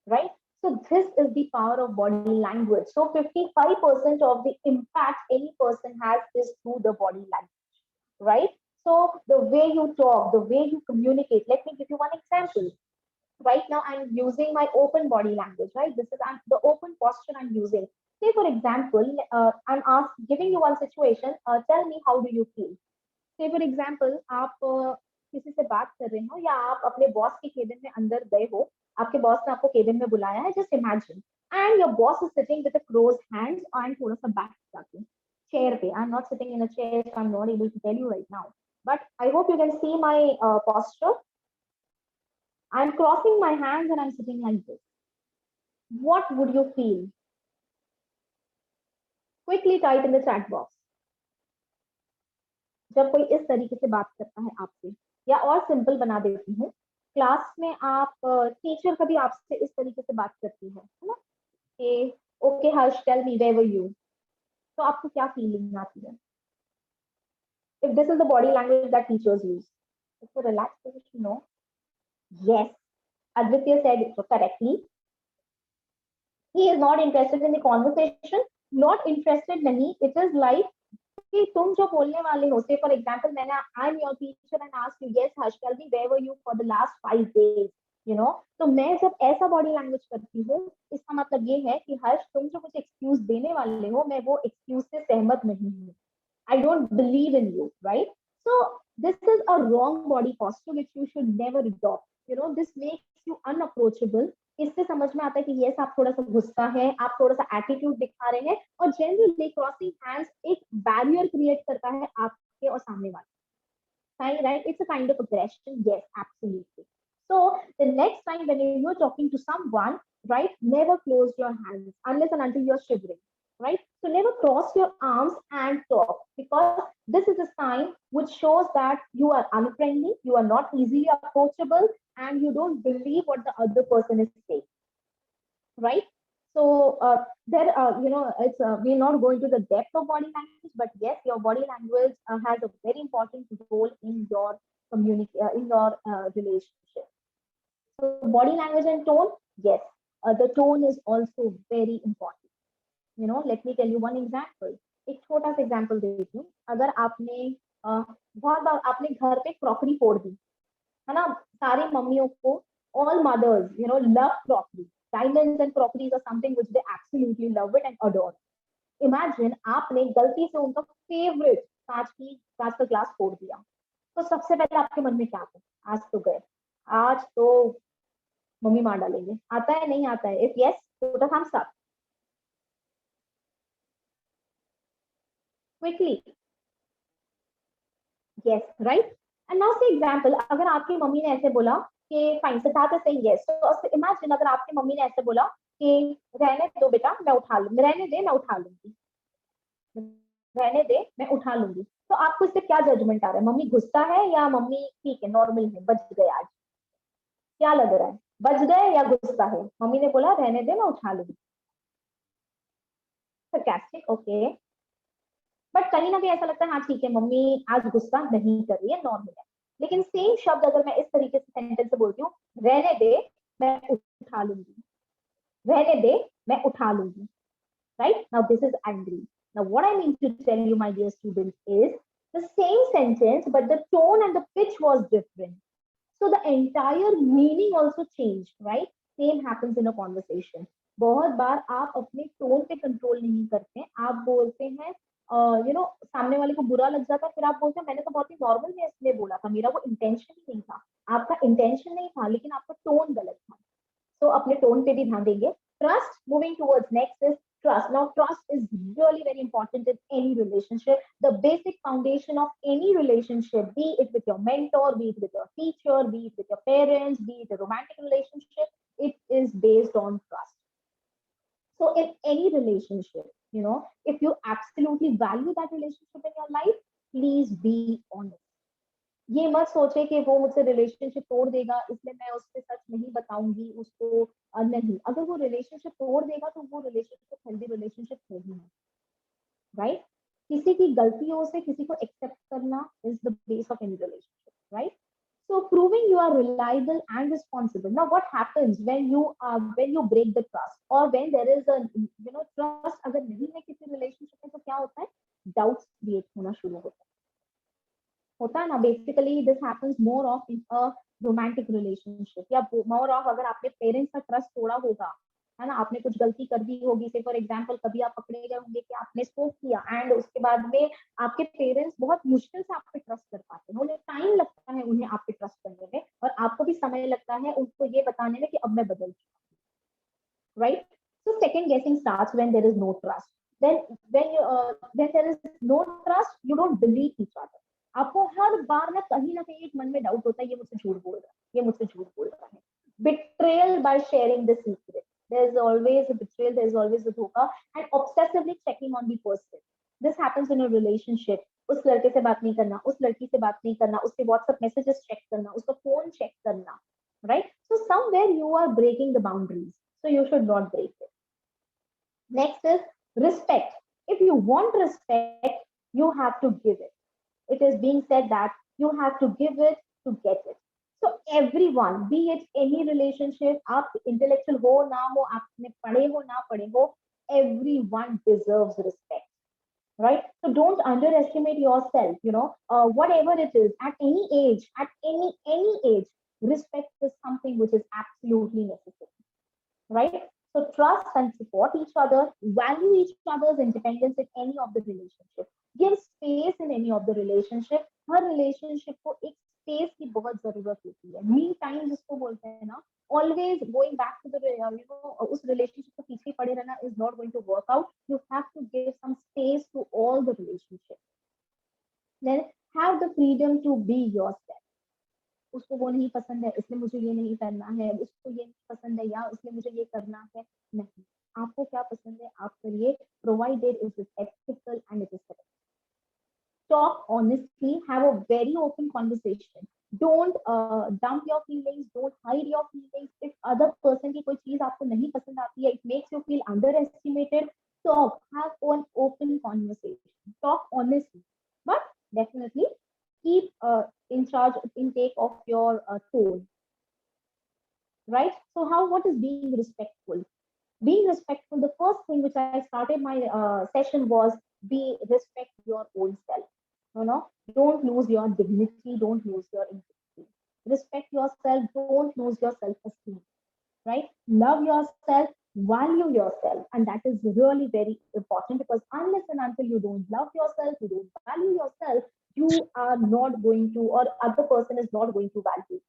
right? So this is the power of body language. So 55% of the impact any person has is through the body language, right? So the way you talk, the way you communicate. Let me give you one example. Right now, I'm using my open body language, right? This is the open posture I'm using. Say, for example, I'm giving you one situation. Tell me, how do you feel? Say, for example, आप किसी से बात कर रहे हो या आप अपने बॉस के केबिन में अंदर गए हो, आपके बॉस ने आपको केबिन में बुलाया है, just imagine, and your boss is sitting with a closed hands and थोड़ा सा बैक जाके chair पे. I'm not sitting in a chair, so I'm not able to tell you right now. But I hope you can see my posture. I'm crossing my hands and I'm sitting like this. What would you feel? Quickly type in the chat box. जब कोई इस तरीके से बात करता है आपसे, या और सिंपल बना देती हूँ, क्लास में आप टीचर कभी आपसे इस तरीके से बात करती है ना कि okay Harsh tell me where were you, तो आपको क्या फीलिंग आती है? If this is the body language that teachers use, it's a relaxed position, no? Yes, Aditya said it correctly. He is not interested in the conversation. Not interested nahi, it is like कि तुम जो बोलने वाले हो, say for example, मैंने I'm your teacher and asked you, yes Harsh, tell me where were you for the last 5 days, you know, तो मैं जब ऐसा बॉडी लैंग्वेज करती हूँ, इसका मतलब ये है कि हर्ष तुम जो मुझे एक्सक्यूज देने वाले हो, मैं वो एक्सक्यूज से सहमत नहीं हूँ. I don't believe in you, right? So this is a wrong body posture which you should never adopt. You know, this makes you unapproachable. इससे समझ में आता है कि यस आप थोड़ा सा गुस्सा है, आप थोड़ा सा एटीट्यूड दिखा रहे हैं, और जनरली क्रॉसिंग हैंड्स एक बैरियर क्रिएट करता है आपके और सामने वाले, right? It's a kind of aggression. Yes, absolutely. So the next time when you're talking to someone, right, never close your hands unless and until you're shivering, right? So never cross your arms and talk, because this is a sign which shows that you are unfriendly, you are not easily approachable, and you don't believe what the other person is saying, right? So it's we're not going to the depth of body language, but yes, your body language has a very important role in your relationship. So body language and tone, yes, the tone is also very important. You know, let me tell you one example. एक छोटा सा example देती हूँ. अगर आपने बहुत बार आपने घर पे क्रॉकरी फोड़ दी है ना, सारी मम्मियों को, all mothers, you know, love crockery. Diamonds and crockeries are something which they absolutely love it and adore. Imagine आपने गलती से उनका फेवरेट कांच का ग्लास फोड़ दिया, तो सबसे पहले आपके मन में क्या आता है? आज तो गए, आज तो मम्मी मार डालेंगे. आता है नहीं आता है? If yes, put a thumbs up quickly. Yes, right? And now say example, अगर आपकी मम्मी ने ऐसे बोला कि fine, Siddharth is saying yes. So imagine अगर आपकी मम्मी ने ऐसे बोला कि रहने दो बेटा मैं उठा लूंगी, रहने दे मैं उठा लूंगी, रहने दे मैं उठा लूंगी, तो आपको इससे क्या जजमेंट आ रहा है? मम्मी गुस्सा है या मम्मी ठीक है नॉर्मल है, बच गए आज? क्या लग रहा है, बच गए या गुस्सा है? मम्मी ने बोला रहने दे मैं उठा लूंगी, sarcastic, ओके, बट कहीं ना कहीं ऐसा लगता है हाँ ठीक है मम्मी आज गुस्सा नहीं कर रही है, नॉर्मल है. लेकिन सेम शब्द अगर मैं इस तरीके से सेंटेंस से बोलती हूँ, रहने दे मैं उठा लूंगी, रहने दे मैं उठा लूंगी, right? Now this is angry. Now what I mean to tell you, my dear students, is the same sentence but the tone and the pitch was different, so the entire meaning also changed, right? Same happens in a conversation. बहुत बार आप अपने tone पे control नहीं करते, आप बोलते हैं सामने वाले को बुरा लग जाता है, फिर आप बोलते हैं मैंने तो बहुत ही नॉर्मल में इसलिए बोला था, मेरा वो इंटेंशन ही नहीं था. आपका इंटेंशन नहीं था लेकिन आपका टोन गलत था. तो अपने टोन पे भी ध्यान देंगे. Trust, moving towards next is trust. Now trust is really very important in any relationship. The basic foundation of any relationship, be it with your mentor, be it with your teacher, be it with your parents, be it a romantic relationship, it is based on trust. So in any relationship, you know, if you absolutely value that relationship in your life, please be honest. ये मत सोचे कि वो मुझसे relationship तोड़ देगा इसलिए मैं उससे सच नहीं बताऊंगी उसको. नहीं, अगर वो रिलेशनशिप तोड़ देगा तो वो रिलेशनशिप हेल्दी रिलेशनशिप नहीं है. right? किसी की गलतियों से किसी को एक्सेप्ट करना is the base of any relationship, right? So proving you are reliable and responsible. Now, what happens when you break the trust or when there is a trust अगर नहीं है किसी relationship में तो क्या होता है? Doubts create होना शुरू होता है ना. Basically, this happens more of in a romantic relationship या more of अगर आपने पेरेंट्स का ट्रस्ट तोड़ा होगा, है ना, आपने कुछ गलती कर दी होगी, से फॉर एग्जांपल कभी आप पकड़े गए होंगे कि आपने स्पोक किया एंड उसके बाद में आपके पेरेंट्स बहुत मुश्किल से आप पे ट्रस्ट कर पाते हैं, उन्हें टाइम लगता है उन्हें आप पे ट्रस्ट करने में और आपको भी समय लगता है उनको ये बताने में कि अब मैं बदल चुका हूं, right? So second guessing starts when there is no trust. Then when there is no trust, you don't believe each other. आपको हर बार ना कहीं एक मन में डाउट होता है, ये मुझसे झूठ बोल रहा है, ये मुझसे झूठ बोल रहा है. Betrayal by sharing the secret. There is always a betrayal, there is always a धोखा, and obsessively checking on the person. This happens in a relationship. उस लड़के से बात नहीं करना, उस लड़की से बात नहीं करना, उसके WhatsApp messages check करना, उसका phone check करना, right? So somewhere you are breaking the boundaries. So you should not break it. Next is respect. If you want respect, you have to give it. It is being said that you have to give it to get it. So everyone, be it any relationship, आप intellectual हो ना हो, आपने पढ़े हो ना पढ़े हो, everyone deserves respect, right? So don't underestimate yourself. Whatever it is, at any age, at any age, respect is something which is absolutely necessary, right? So trust and support each other, value each other's independence in any of the relationship, give space in any of the relationship. Her relationship को एक space की बहुत जरूरत होती है. Me time जिसको बोलते हैं ना, always going back to the उस relationship को पीछे पड़े रहना is not going to work out. You have to give some space to all the relationships. Then have the freedom to be yourself. उसको वो नहीं पसंद है इसलिए मुझे ये नहीं करना है, उसको ये नहीं पसंद है या इसलिए मुझे ये करना है, नहीं. आपको क्या पसंद है आप करिए, provided it is ethical and it is correct. Talk honestly, have a very open conversation. Don't dump your feelings, don't hide your feelings. If other person की कोई चीज आपको नहीं पसंद आती है, it makes you feel underestimated, talk, have an open conversation, talk honestly, but definitely keep intake of your tone, right? So what is being respectful? Being respectful, the first thing which I started my session was respect your own self. Don't lose your dignity, don't lose your integrity. Respect yourself, don't lose your self-esteem, right? Love yourself, value yourself, and that is really very important, because unless and until you don't love yourself, you don't value yourself, you are not going to, or other person is not going to value you.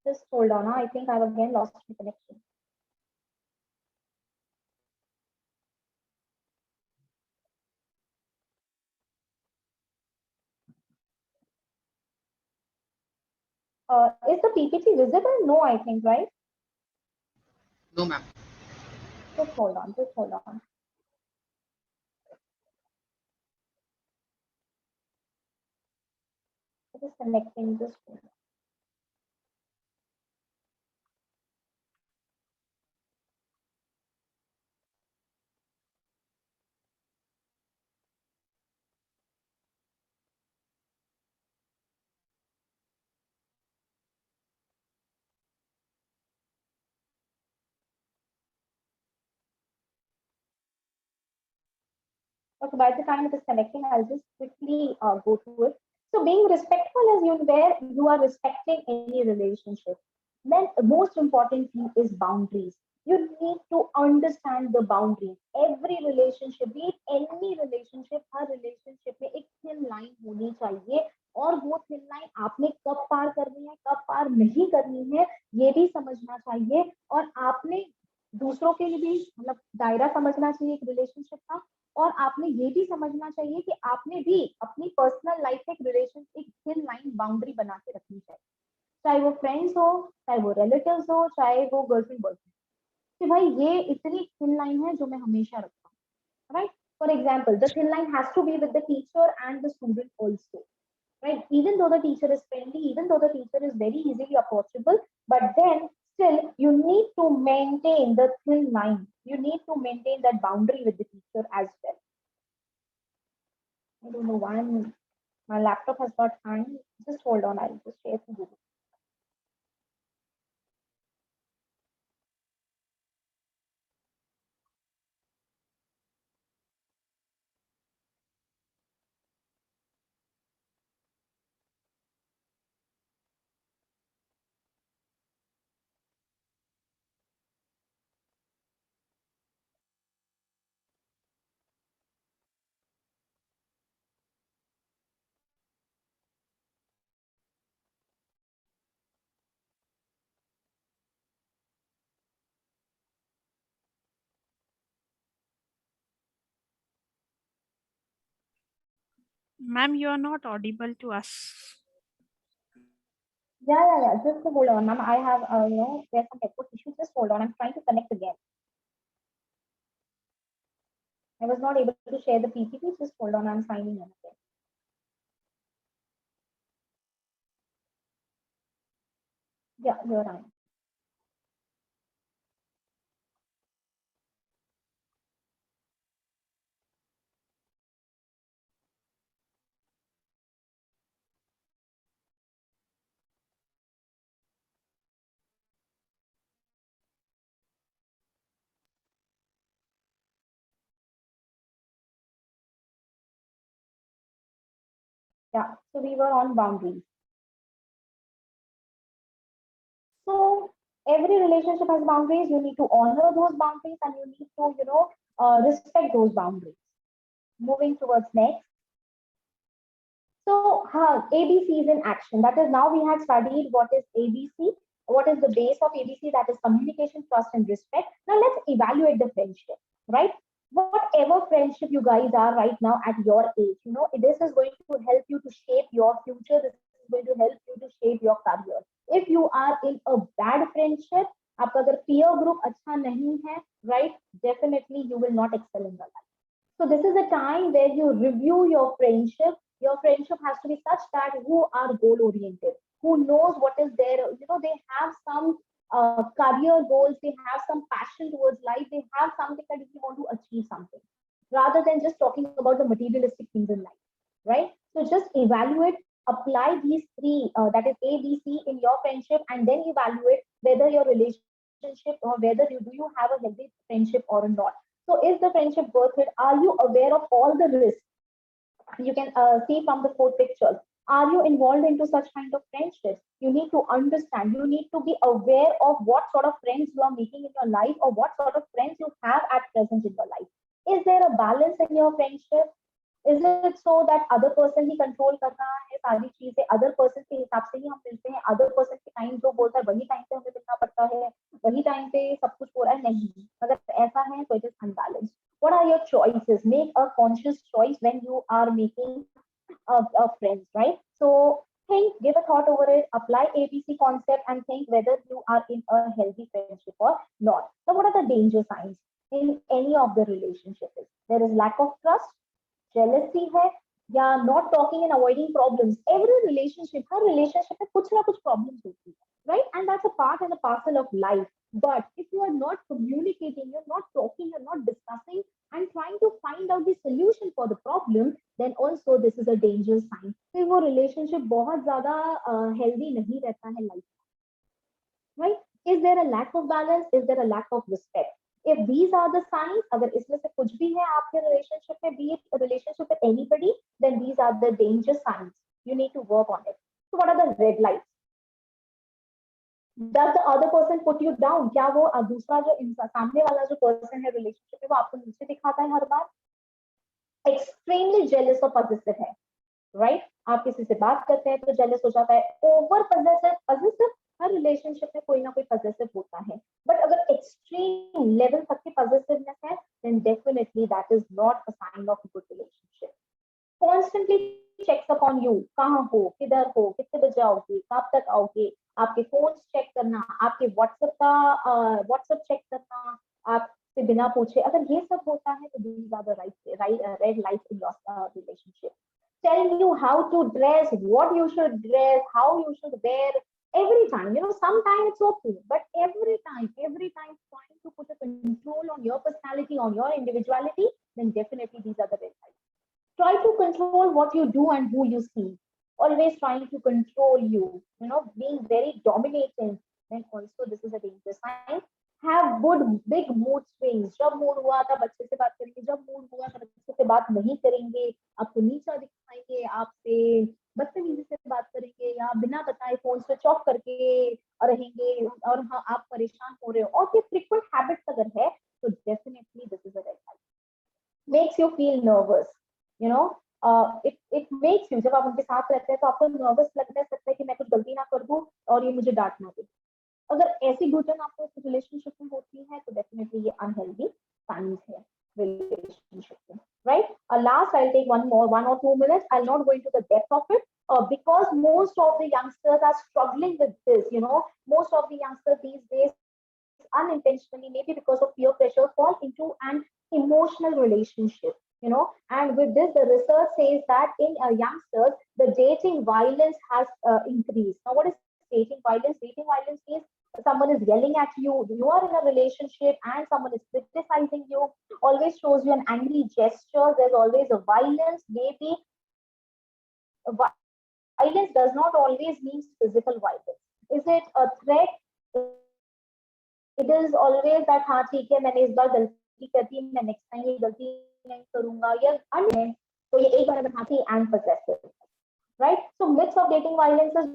Just hold on, I think I've again lost my connection. Is the PPT visible? No, I think, right? No, ma'am. Just hold on, just hold on. It is connecting, just hold on. Okay, by the time it is connecting, I'll just quickly go through it. So being respectful is where you are respecting any relationship. Then the most important thing is boundaries. You need to understand the boundaries. Every relationship, be it any relationship, her relationship में एक thin line होनी चाहिए, और वो thin line आपने कब पार करनी है, कब पार नहीं करनी है, ये भी समझना चाहिए. और आपने दूसरों के लिए भी मतलब दायरा समझना चाहिए एक रिलेशनशिप का, और आपने ये भी समझना चाहिए कि आपने भी अपनी पर्सनल लाइफ में एक थिन लाइन बाउंड्री बना के रखनी चाहिए, चाहे वो फ्रेंड्स हो, चाहे वो रिलेटिव्स हो, चाहे वो गर्लफ्रेंड बॉयफ्रेंड, कि भाई ये इतनी थिन लाइन है जो मैं हमेशा रखता हूँ, right? For example, the thin line has to be with the teacher and the student also, right? Even though the teacher is friendly, even though the teacher is very easily approachable, but then Still, you need to maintain the thin line. You need to maintain that boundary with the teacher as well. I don't know why my laptop has got hang. Just hold on, I'll just share to Google. Ma'am, you are not audible to us. Yeah. Just hold on, ma'am. I have, there's some network issue. Just hold on. I'm trying to connect again. I was not able to share the PPT. Just hold on. I'm signing in again. Yeah, you're right. Yeah. So we were on boundaries. So every relationship has boundaries. You need to honor those boundaries, and you need to, respect those boundaries. Moving towards next. So, ABCs in action. That is, now we have studied what is ABC, what is the base of ABC, that is communication, trust, and respect. Now, let's evaluate the friendship, right? Whatever friendship you guys are right now at your age, this is going to help you to shape your future. This is going to help you to shape your career. If you are in a bad friendship, आपका अगर peer group अच्छा नहीं है, right? Definitely you will not excel in the life. So this is a time where you review your friendship. Your friendship has to be such that who are goal oriented, who knows what is there. They have some career goals, they have some passion towards life, they have something that they want to achieve something, rather than just talking about the materialistic things in life, right? So just evaluate, apply these three, that is A, B, C in your friendship, and then evaluate whether your relationship or whether you do you have a healthy friendship or not. So is the friendship worth it? Are you aware of all the risks? You can see from the four pictures. Are you involved into such kind of friendships? You need to understand. You need to be aware of what sort of friends you are making in your life, or what sort of friends you have at present in your life. Is there a balance in your friendship? Is it so that other person he control कर रहा है सारी चीजें, other person के हिसाब से ही हम मिलते हैं, अदर पर्सन के टाइम जो बोलता है वही टाइम पे हमें मिलना पड़ता है, वही टाइम पे सब कुछ हो रहा है? नहीं, अगर ऐसा है तो it is unbalance. What are your choices? Make a conscious choice when you are making friends, right? So think, give a thought over it, apply ABC concept, and think whether you are in a healthy friendship or not. Now, what are the danger signs in any of the relationships? There is lack of trust, jealousy है, या not talking and avoiding problems. Every relationship, her relationship में कुछ ना कुछ problems होती है, right? And that's a part and a parcel of life. But if you are not communicating, you're not talking, you're not discussing and trying to find out the solution for the problem, then also this is a danger sign. फिर वो relationship बहुत ज़्यादा healthy नहीं रहता है life, right? Is there a lack of balance? Is there a lack of respect? If these are the signs, अगर इसमें से कुछ भी है आपके relationship में, be it a relationship with anybody, then these are the danger signs. You need to work on it. So what are the red lights? Does the other person put you down? क्या वो दूसरा जो इंसान, सामने वाला जो person है relationship में, वो आपको नीचे दिखाता है हर बार? Extremely jealous or possessive है, right? आप किसी से बात करते हैं तो jealous हो जाता है. Over possessive हर रिलेशनशिप में कोई ना कोई पॉजिटिव होता है, बट अगर एक्सट्रीम लेवल तक की पॉजिटिवनेस है, then definitely that is not a sign of good relationship. Constantly checks upon you, कहाँ हो, किधर हो, कितने बजे आओगे, कब तक आओगे, आपके फोन चेक करना, आपके व्हाट्सएप चेक करना, आपसे बिना पूछे, अगर ये सब होता है तो these are the red lights in your relationship. Telling you how to dress, what you should dress, how you should wear Every time, sometimes it's okay, but every time trying to put a control on your personality, on your individuality, then definitely these are the red flags. Try to control what you do and who you see. Always trying to control you, being very dominating, then also this is a dangerous sign. Have good big mood swings. जब mood हुआ था बच्चे से बात करेंगे, जब mood हुआ था बच्चे से बात नहीं करेंगे, आपको नीचा दिखाएंगे, आपसे बदतमीजी से बात करेंगे, या बिना बताए फोन स्विच ऑफ करके रहेंगे, और हाँ आप परेशान हो रहे हो, और ये फ्रीक्वेंट हैबिट्स अगर है तो definitely this is a red flag. Makes you feel nervous, it makes you, जब आप उनके साथ रहते हैं तो आपको नर्वस लगने सकता है कि मैं कुछ गलती ना कर दूं और ये मुझे डांट ना दे. अगर ऐसी घुटन आपको इस रिलेशनशिप में होती है तो डेफिनेटली ये अनहेल्दी साइंस है रिलेशनशिप में, right. Last, I'll take one or 2 minutes. I'll not go into the depth of it, because most of the youngsters are struggling with this. Most of the youngsters these days unintentionally, maybe because of peer pressure, fall into an emotional relationship. And with this, the research says that in youngsters, the dating violence has increased. Now, what is dating violence? Dating violence means someone is yelling at you, you are in a relationship and someone is criticizing you, always shows you an angry gesture, there's always a violence. Maybe violence does not always mean physical violence. Is it a threat? It is always that हाँ ठीक है मैंने इस बार गलती कर दी, मैं next time ये गलती नहीं करूंगा, या तो ये एक बार बनाती and possessive, right? So myths of dating violence is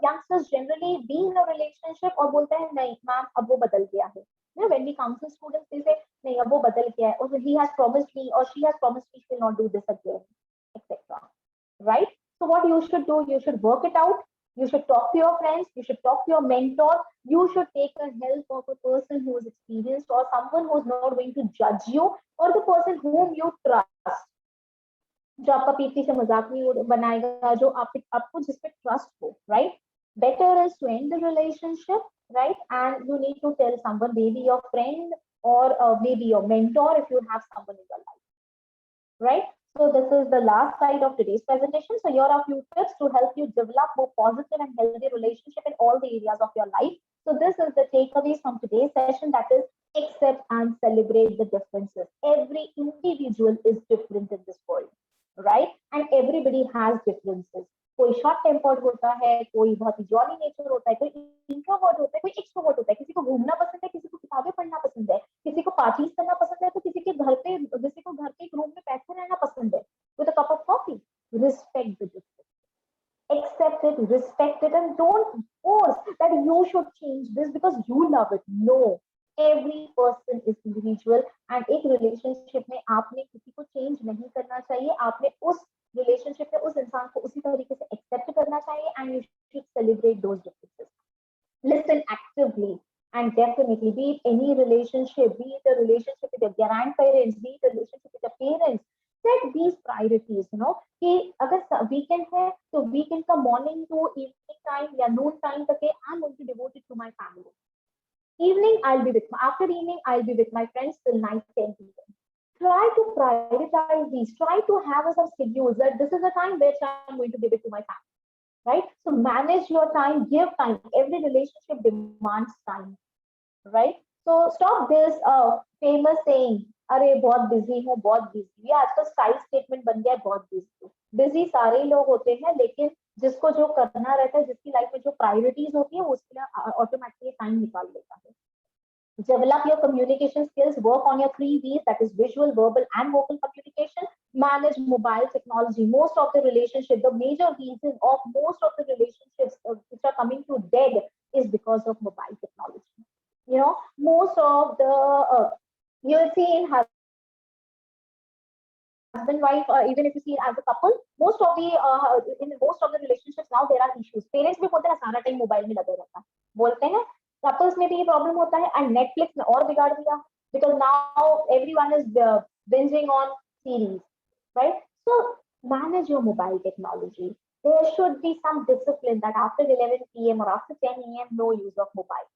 youngsters generally be in a relationship और बोलते हैं नहीं मैम अब वो बदल गया है. When we counsel students, they say नहीं अब वो बदल गया है, or he has promised me or she has promised me she will not do this again, etc. Right? So what you should do, you should work it out. You should talk to your friends. You should talk to your mentor. You should take the help of a person who is experienced or someone who is not going to judge you, or the person whom you trust. जो आपका पीठी से मजाक नहीं बनाएगा, जो आपको जिस पे ट्रस्ट हो, right? Better is to end the relationship, right? And you need to tell someone, maybe your friend or maybe your mentor if you have someone in your life, right? So this is the last slide of today's presentation. So here are a few tips to help you develop more positive and healthy relationship in all the areas of your life. So this is the takeaways from today's session, that is accept and celebrate the differences. Every individual is different in this world, right? And everybody has differences. कोई short tempered होता है, कोई बहुत ही jolly nature होता है, कोई introvert होता है, कोई एक्सट्रोवर्ट होता है, किसी को घूमना पसंद है, किसी को किताबें पढ़ना पसंद है, किसी को पार्टीज करना पसंद है, तो किसी को घर पे एक रूम में बैठे रहना पसंद है with a cup of coffee. Respect the difference, accept it, respect it, and don't force that you should change this because you love it. No, every person is individual, and एक relationship में आपने किसी को change नहीं करना चाहिए. आपने उस रिलेशनशिप में उस इंसान को उसी तरीके से एक्सेप्ट करना चाहिए, and you should celebrate those differences. Listen actively, and definitely, be it any relationship, be it a relationship with your grandparents, be it a relationship with your parents, set these priorities. कि अगर weekend है तो weekend का morning to evening time या noon time तक I am going to devote it to my family. Evening, I'll be after evening, I'll be with my friends till night 10 p.m. Try to prioritize these. Try to have some schedules that this is the time where I'm going to give it to my family, right? So manage your time, give time. Every relationship demands time, right? So stop this famous saying, अरे बहुत busy हूँ, बहुत busy. ये आजकल style statement बन गया है, बहुत busy. Busy सारे लोग होते हैं, लेकिन जिसको जो करना रहता है, जिसकी लाइफ में जो प्रायोरिटीज होती है, उसके लिए ऑटोमेटिकली टाइम निकाल लेता है. Develop your communication skills, work on your 3 V's, that is visual, verbal, and vocal communication. Manage mobile technology. Most of the relationships, the major reason of most of the relationships which are coming to dead is because of mobile technology. Most of the, you'll see in husband, wife, or even if you see as a couple, most of the in most of the relationships now there are issues. Parents भी बोलते हैं सारा time mobile में लगे रहता है, बोलते हैं. कपल्स में भी ये प्रॉब्लम होता है, एंड नेटफ्लिक्स ने और बिगाड़ दिया, because now everyone is binging on series, right? So manage your mobile technology. There should be some discipline that after 11 p.m. or after 10 a.m. no use of mobile,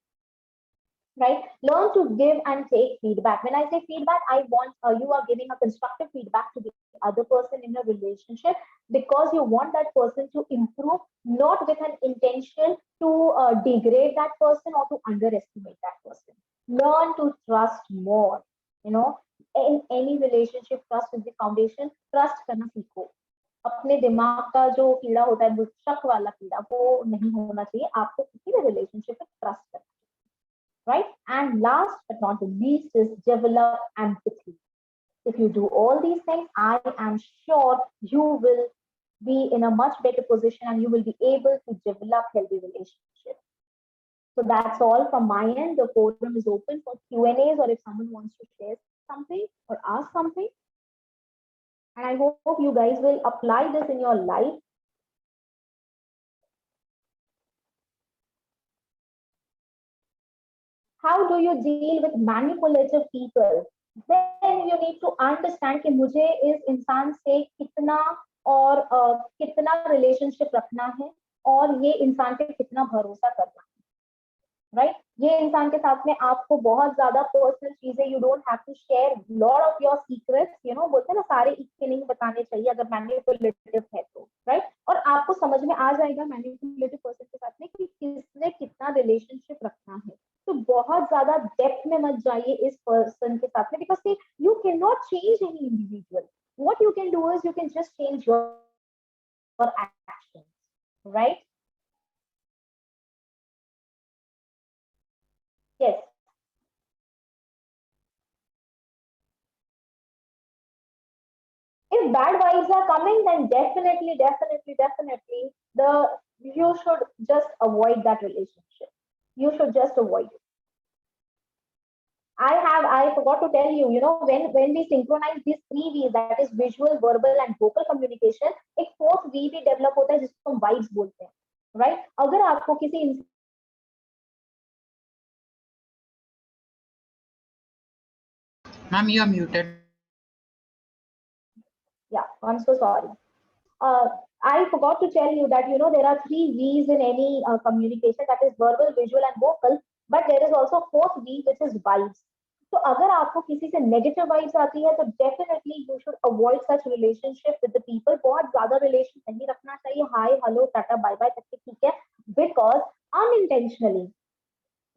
right? Learn to give and take feedback. When I say feedback, I want you are giving a constructive feedback to the other person in a relationship because you want that person to improve, not with an intention to degrade that person or to underestimate that person. Learn to trust more. You know, in any relationship, trust is the foundation. Trust करना सीखो. अपने दिमाग का जो कीड़ा होता है, शक वाला कीड़ा, वो नहीं होना चाहिए. आपको किसी भी रिलेशनशिप में ट्रस्ट करना चाहिए, right? And last but not the least is develop empathy. If you do all these things, I am sure you will be in a much better position and you will be able to develop healthy relationships. So that's all from my end. The forum is open for Q&As, or if someone wants to share something or ask something. And I hope you guys will apply this in your life. How do you deal with manipulative people? Then you need to understand कि मुझे इस इंसान से कितना और कितना relationship रखना है और ये इंसान पे कितना भरोसा करना है, राइट? ये इंसान के साथ में आपको बहुत ज्यादा पर्सनल चीजें, you don't have to share lot of your secrets, you know, बोलते हैं ना, सारे इसके नहीं बताने चाहिए अगर मैनिपुलेटिव है तो, राइट? और आपको समझ में आ जाएगा मैनिपुलेटिव पर्सन के साथ में कि किसने कितना रिलेशनशिप रखना है. तो बहुत ज्यादा डेप्थ में मत जाइए इस पर्सन के साथ में, because you can not change any individual. What you can do is you can just change your actions, right? Yes. If bad vibes are coming, then definitely you should just avoid that relationship. You should just avoid it. I forgot to tell you, you know, when we synchronize these 3 V's, that is visual, verbal and vocal communication, एक 4th V भी develop होता है जिसको हम vibes बोलते हैं, right? अगर आपको किसी Ma'am, you are muted. Yeah, I'm so sorry. I forgot to tell you that, you know, there are 3 V's in any communication, that is verbal, visual and vocal, but there is also 4th V, which is vibes. So अगर आपको किसी से negative vibes आती है तो definitely you should avoid such relationship with the people. बहुत ज़्यादा relation नहीं रखना चाहिए. Hi, hello, tata, bye bye तक के ठीक है, because unintentionally,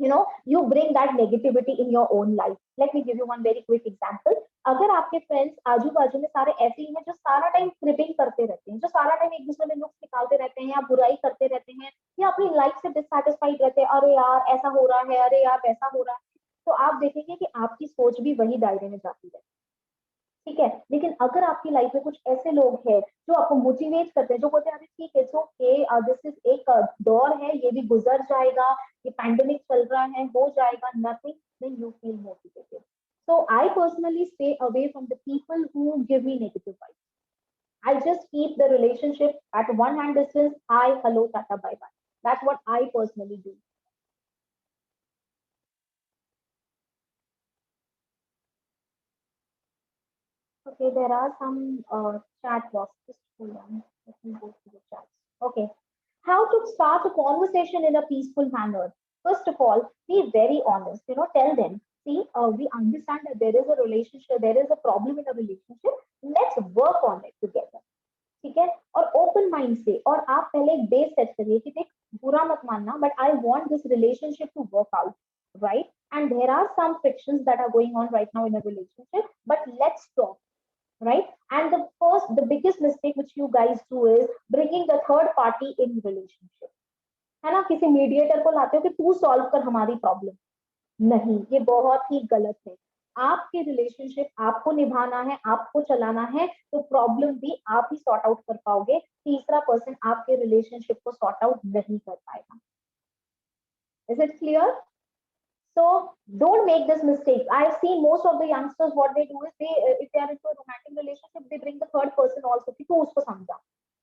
you know, you bring that negativity in your own life. Let me give you one very quick example. अगर आपके फ्रेंड्स आजू बाजू में सारे ऐसे ही हैं जो सारा टाइम क्रिपिंग करते रहते हैं, जो सारा टाइम एक दूसरे में नुक्स निकालते रहते हैं या बुराई करते रहते हैं या अपनी लाइफ से डिससैटिस्फाइड रहते हैं, अरे यार ऐसा हो रहा है, अरे यार वैसा हो रहा है, तो आप देखेंगे कि आपकी सोच भी वही दायरे में जाती है, ठीक है? लेकिन अगर आपकी लाइफ में कुछ ऐसे लोग हैं जो आपको मोटिवेट करते हैं, जो बोलते हैं अरे ठीक है, सो ओके, दिस इज एक दौर है, ये भी गुजर जाएगा, ये पैंडेमिक चल रहा है, हो जाएगा, nothing, then you feel motivated. So I personally stay away from the people who give me negative vibes. I just keep the relationship at one hand distance. Hi, hello, tata, bye bye. That's what I personally do. Okay, there are some chat boxes. Hold on, let me go to the chat. Okay, how to start a conversation in a peaceful manner? First of all, be very honest. You know, tell them, see, we understand that there is a relationship, there is a problem in a relationship. Let's work on it together. ठीक है? और open mind से, और आप पहले एक base set करिए कि देख, बुरा मत मानना, but I want this relationship to work out, right? And there are some frictions that are going on right now in a relationship, but let's talk, right? And the biggest mistake which you guys do is bringing the third party in relationship, है ना? किसी mediator को लाते हो कि तू solve कर हमारी problem. नहीं, ये बहुत ही गलत है. आपके रिलेशनशिप आपको निभाना है, आपको चलाना है, तो प्रॉब्लम भी आप ही सॉर्ट आउट कर पाओगे. तीसरा पर्सन आपके रिलेशनशिप को सॉर्ट आउट नहीं कर पाएगा. Is it clear? So don't make this mistake. I've seen most of the youngsters, what they do is if they are into a romantic relationship, they bring the third person also कि तू उसको समझा.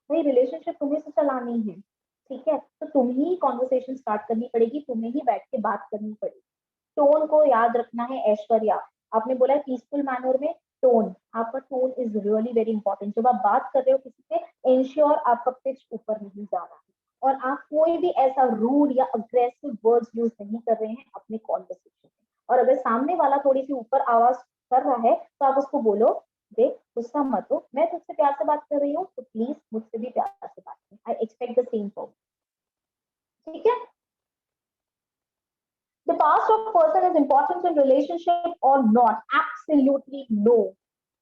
भाई relationship तुम्हें से चलानी है, ठीक है? तो तुम ही कॉन्वर्सेशन स्टार्ट करनी पड़ेगी, तुम्हें ही बैठ के बात करनी पड़ेगी. टोन को याद रखना है. ऐश्वर्या, आपने बोला पीसफुल मैनर में टोन, आपका tone is really very important. जब आप बात कर रहे हो किसी से, इंश्योर आपका पिच ऊपर नहीं जा रहा है और आप कोई भी ऐसा रूड या अग्रेसिव वर्ड्स यूज नहीं कर रहे हैं अपने कॉन्वर्सेशन में. और अगर सामने वाला थोड़ी सी ऊपर आवाज कर रहा है तो आप उसको बोलो देख गुस्सा मत हो, मैं तुझसे प्यार से बात कर रही हूँ तो प्लीज मुझसे भी प्यार से बात कर, I expect the same for, ठीक है? The past of person is important in relationship or not? Absolutely no.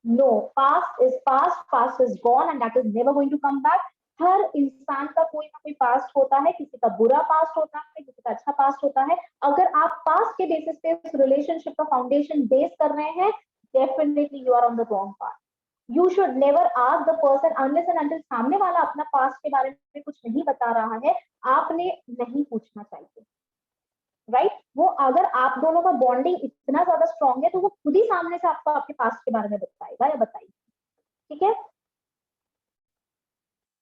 No, past is past, past is gone and that is never going to come back. हर इंसान का कोई ना कोई past होता है, किसी का बुरा पास्ट होता है, किसी का अच्छा पास्ट होता है. अगर आप पास्ट के बेसिस पे इस रिलेशनशिप का फाउंडेशन बेस कर रहे हैं, definitely you are on the wrong path. You should never ask the person unless and until सामने वाला अपना पास्ट के बारे में कुछ नहीं बता रहा है, आपने नहीं पूछना चाहिए, राइट? वो अगर आप दोनों का बॉन्डिंग इतना ज्यादा स्ट्रॉन्ग है तो वो खुद ही सामने से आपको आपके पास्ट के बारे में बताएगा या बताएगी, ठीक है?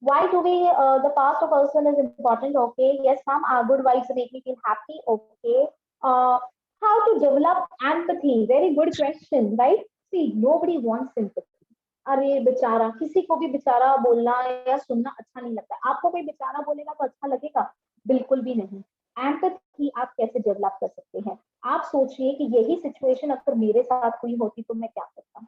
Why do we the past of person is important? Okay, yes ma'am, our good vibes make me feel happy. Okay, how to develop empathy? Very good question, right? See, nobody wants sympathy. अरे बेचारा, किसी को भी बेचारा बोलना या सुनना अच्छा नहीं लगता. आपको कोई बेचारा बोलेगा तो अच्छा लगेगा? बिल्कुल भी नहीं. एम्पैथी आप कैसे डेवलप कर सकते हैं? आप सोचिए कि यही सिचुएशन अगर मेरे साथ हुई होती तो मैं क्या करता,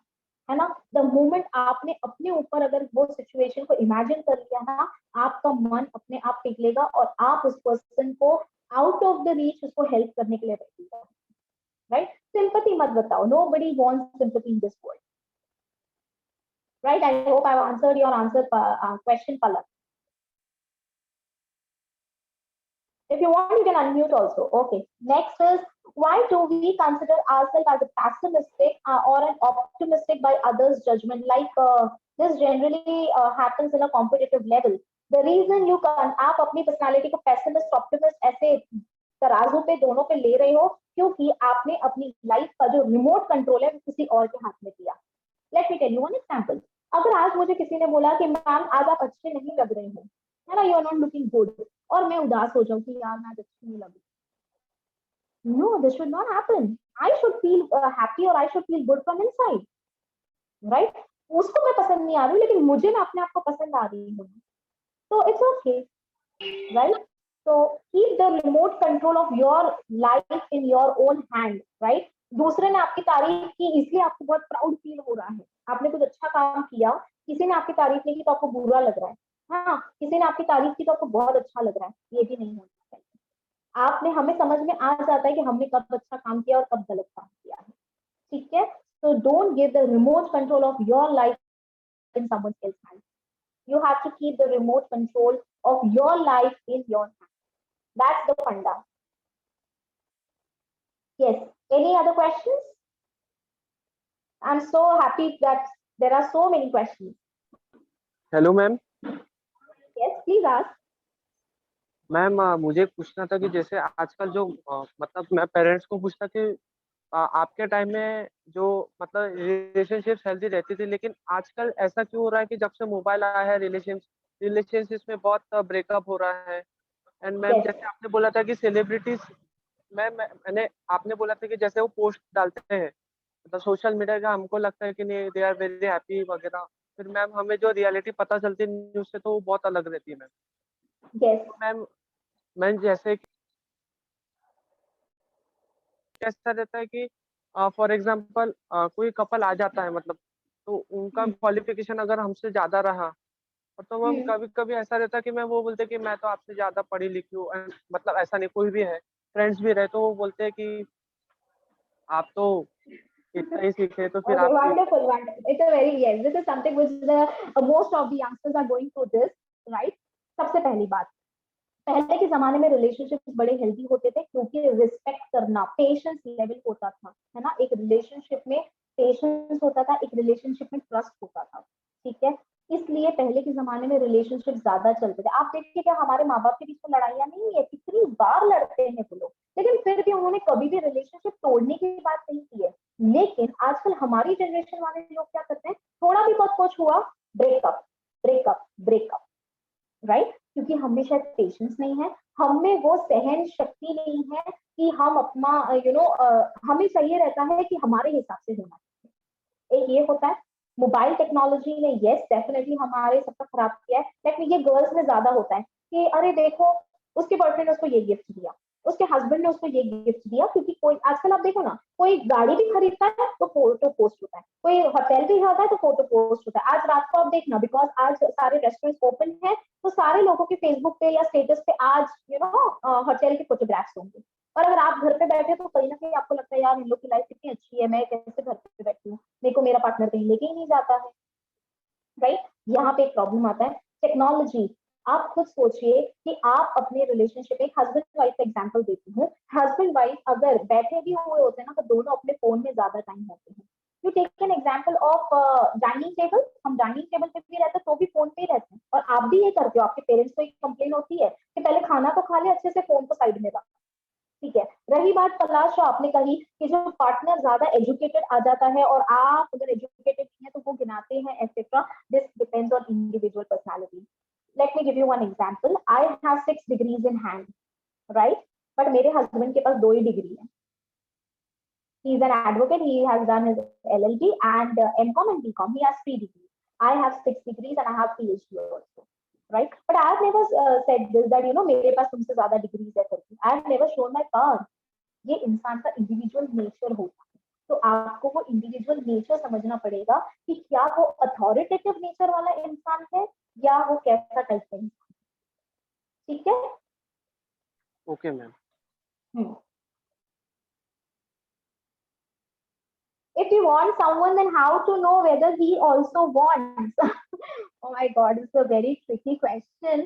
है ना? द मोमेंट आपने अपने ऊपर अगर वो सिचुएशन को इमेजिन कर लिया ना, आपका मन अपने आप पिघलेगा और आप उस पर्सन को आउट ऑफ द रीच उसको हेल्प करने के लिए बैठेगा, राइट? सिंपैथी मत बताओ. Nobody wants sympathy in this world, right? I hope I have answered your question, Palak. If you want, you can unmute also. Okay. Next is, why do we consider ourselves as a pessimistic or an optimistic by others' judgment? Like this generally happens in a competitive level. The reason you can, आप अपनी personality को pessimist, optimist ऐसे तराजू पे दोनों पे ले रहे हो क्योंकि आपने अपनी लाइफ का जो रिमोट कंट्रोल है वो किसी और के हाथ में दिया. Let me tell you one example. अगर आज मुझे किसी ने बोला कि मैम आज आप अच्छे नहीं लग रहे हो, है ना, you are not looking good, और मैं उदास हो जाऊं कि यार मैं अच्छी नहीं लग रही. No, this should not happen. I should feel happy और I should feel good from inside, right? उसको मैं पसंद नहीं आ रही लेकिन मुझे मैं अपने आप को पसंद आ रही हूँ, तो it's okay, right? So keep the remote control of your life in your own hand, right? दूसरे ने आपकी तारीफ की इसलिए आपको बहुत प्राउड फील हो रहा है, आपने कुछ अच्छा काम किया, किसी ने आपकी तारीफ नहीं की तो आपको बुरा लग रहा है, हाँ, किसी ने आपकी तारीफ की तो आपको बहुत अच्छा लग रहा है. ये भी नहीं होना चाहिए. आपने, हमें समझ में आ जाता है कि हमने कब अच्छा काम किया और कब गलत काम किया है, ठीक है? So don't give the remote control of your life in someone else's hand. You have to keep the remote control of your life in your hand. That's the funda. Yes. Any other questions? I'm so happy that there are so many questions. Hello ma'am. Yes, please ask. Ma'am मुझे पूछना था कि जैसे आजकल जो मतलब मैं parents को पूछता कि आपके टाइम में जो मतलब रिलेशनशिप्स हेल्दी रहती थी, लेकिन आजकल ऐसा क्यों हो रहा है कि जब से मोबाइल आया है रिलेशनशिप्स में बहुत ब्रेकअप हो रहा है. And ma'am Yes. जैसे आपने बोला था कि सेलिब्रिटीज, मैंने आपने बोला था कि जैसे वो पोस्ट डालते हैं मतलब सोशल मीडिया का, हमको लगता है कि नहीं दे आर वेरी हैप्पी वगैरह, फिर मैम हमें जो रियलिटी पता चलती है न्यूज से तो वो बहुत अलग रहती है मैम. Yes. मैम जैसे ऐसा रहता है कि फॉर एग्जांपल कोई कपल आ जाता है मतलब, तो उनका क्वालिफिकेशन अगर हमसे ज्यादा रहा तो मैम कभी कभी ऐसा रहता है कि मैं वो बोलते कि मैं तो आपसे ज्यादा पढ़ी लिखी हूँ, मतलब ऐसा नहीं, कोई भी है फ्रेंड्स भी रहे तो वो बोलते हैं कि आप तो इतना ही सीखे तो फिर Okay, आप wonderful, wonderful. It's a very, yes, this is something which most of the youngsters are going through this, right? सबसे पहली बात, पहले के जमाने में रिलेशनशिप बड़े हेल्दी होते थे क्योंकि रिस्पेक्ट करना, पेशेंस लेवल होता था, है ना? एक रिलेशनशिप में पेशेंस होता था, एक रिलेशनशिप में ट्रस्ट होता था, ठीक है? इसलिए पहले के जमाने में रिलेशनशिप ज्यादा चलते थे. आप देखिए क्या हमारे माँ बाप के बीच में लड़ाइयाँ नहीं है, कितनी बार लड़ते हैं वो लोग, लेकिन फिर भी उन्होंने कभी भी रिलेशनशिप तोड़ने की बात नहीं की है. लेकिन आजकल हमारी जनरेशन वाले लोग क्या करते हैं, थोड़ा भी बहुत कुछ हुआ, ब्रेकअप ब्रेकअप ब्रेकअप, राइट? क्योंकि हमें शायद पेशेंस नहीं है, हमें वो सहन शक्ति नहीं है कि हम अपना हमें चाहिए रहता है कि हमारे हिसाब से होना चाहिए. एक ये होता है. मोबाइल टेक्नोलॉजी ने यस डेफिनेटली हमारे सबका खराब किया है, लेकिन ये गर्ल्स में ज्यादा होता है कि अरे देखो उसके बॉयफ्रेंड ने उसको ये गिफ्ट दिया, उसके हस्बैंड ने उसको ये गिफ्ट दिया, क्योंकि कोई आजकल आप देखो ना, कोई गाड़ी भी खरीदता है तो फोटो पोस्ट होता है, कोई होटल भी खाता है तो फोटो पोस्ट होता है। आज रात को आप देखना, बिकॉज आज सारे रेस्टोरेंट ओपन है, तो सारे लोगों के फेसबुक पे या स्टेटस पे आज होटल के फोटोग्राफ्स होंगे। और अगर आप घर पे बैठे तो कहीं ना कहीं आपको लगता है यार इन लोग की लाइफ कितनी अच्छी है, मैं कैसे घर पे बैठी हूँ, मेरे को मेरा पार्टनर कहीं लेके ही नहीं जाता है, राइट। यहाँ पे एक प्रॉब्लम आता है, टेक्नोलॉजी। आप खुद सोचिए कि आप अपने रिलेशनशिप, एक हस्बैंड वाइफ का एग्जांपल देती हूँ, हस्बैंड वाइफ अगर बैठे भी हुए होते हैं ना, तो दोनों अपने फोन में ज्यादा टाइम होते हैं। You take an example of dining table, हम डाइनिंग टेबल पे भी रहते हैं तो भी फोन पे ही रहते हैं, और आप भी ये करते हो। आपके पेरेंट्स को एक कंप्लेन होती है कि पहले खाना तो खा ले अच्छे से, फोन को साइड में रख, ठीक है। रही बात तलाश, आपने कही कि जो पार्टनर ज्यादा एजुकेटेड आ जाता है और आप अगर एजुकेटेड नहीं है तो वो गिनाते हैं etcetera, this depends on individual personality. Let me give you one example, I have 6 degrees in hand, right, but मेरे हस्बैंड के पास 2 ही डिग्री है। he is an advocate, he has done his LLB and MCom and BCom, he has 3 degrees, I have 6 degrees and I have PhD also, right? But I have never said this that मेरे पास तुमसे ज्यादा degrees है करके, I have never shown my power। ये इंसान का individual nature होता है, तो आपको वो इंडिविजुअल नेचर समझना पड़ेगा कि क्या वो अथॉरिटेटिव नेचर वाला इंसान है या वो कैसा टाइप का इंसान, ठीक है। Okay ma'am. If you want someone, then how to know whether he also wants? Oh my God, it's a very tricky question.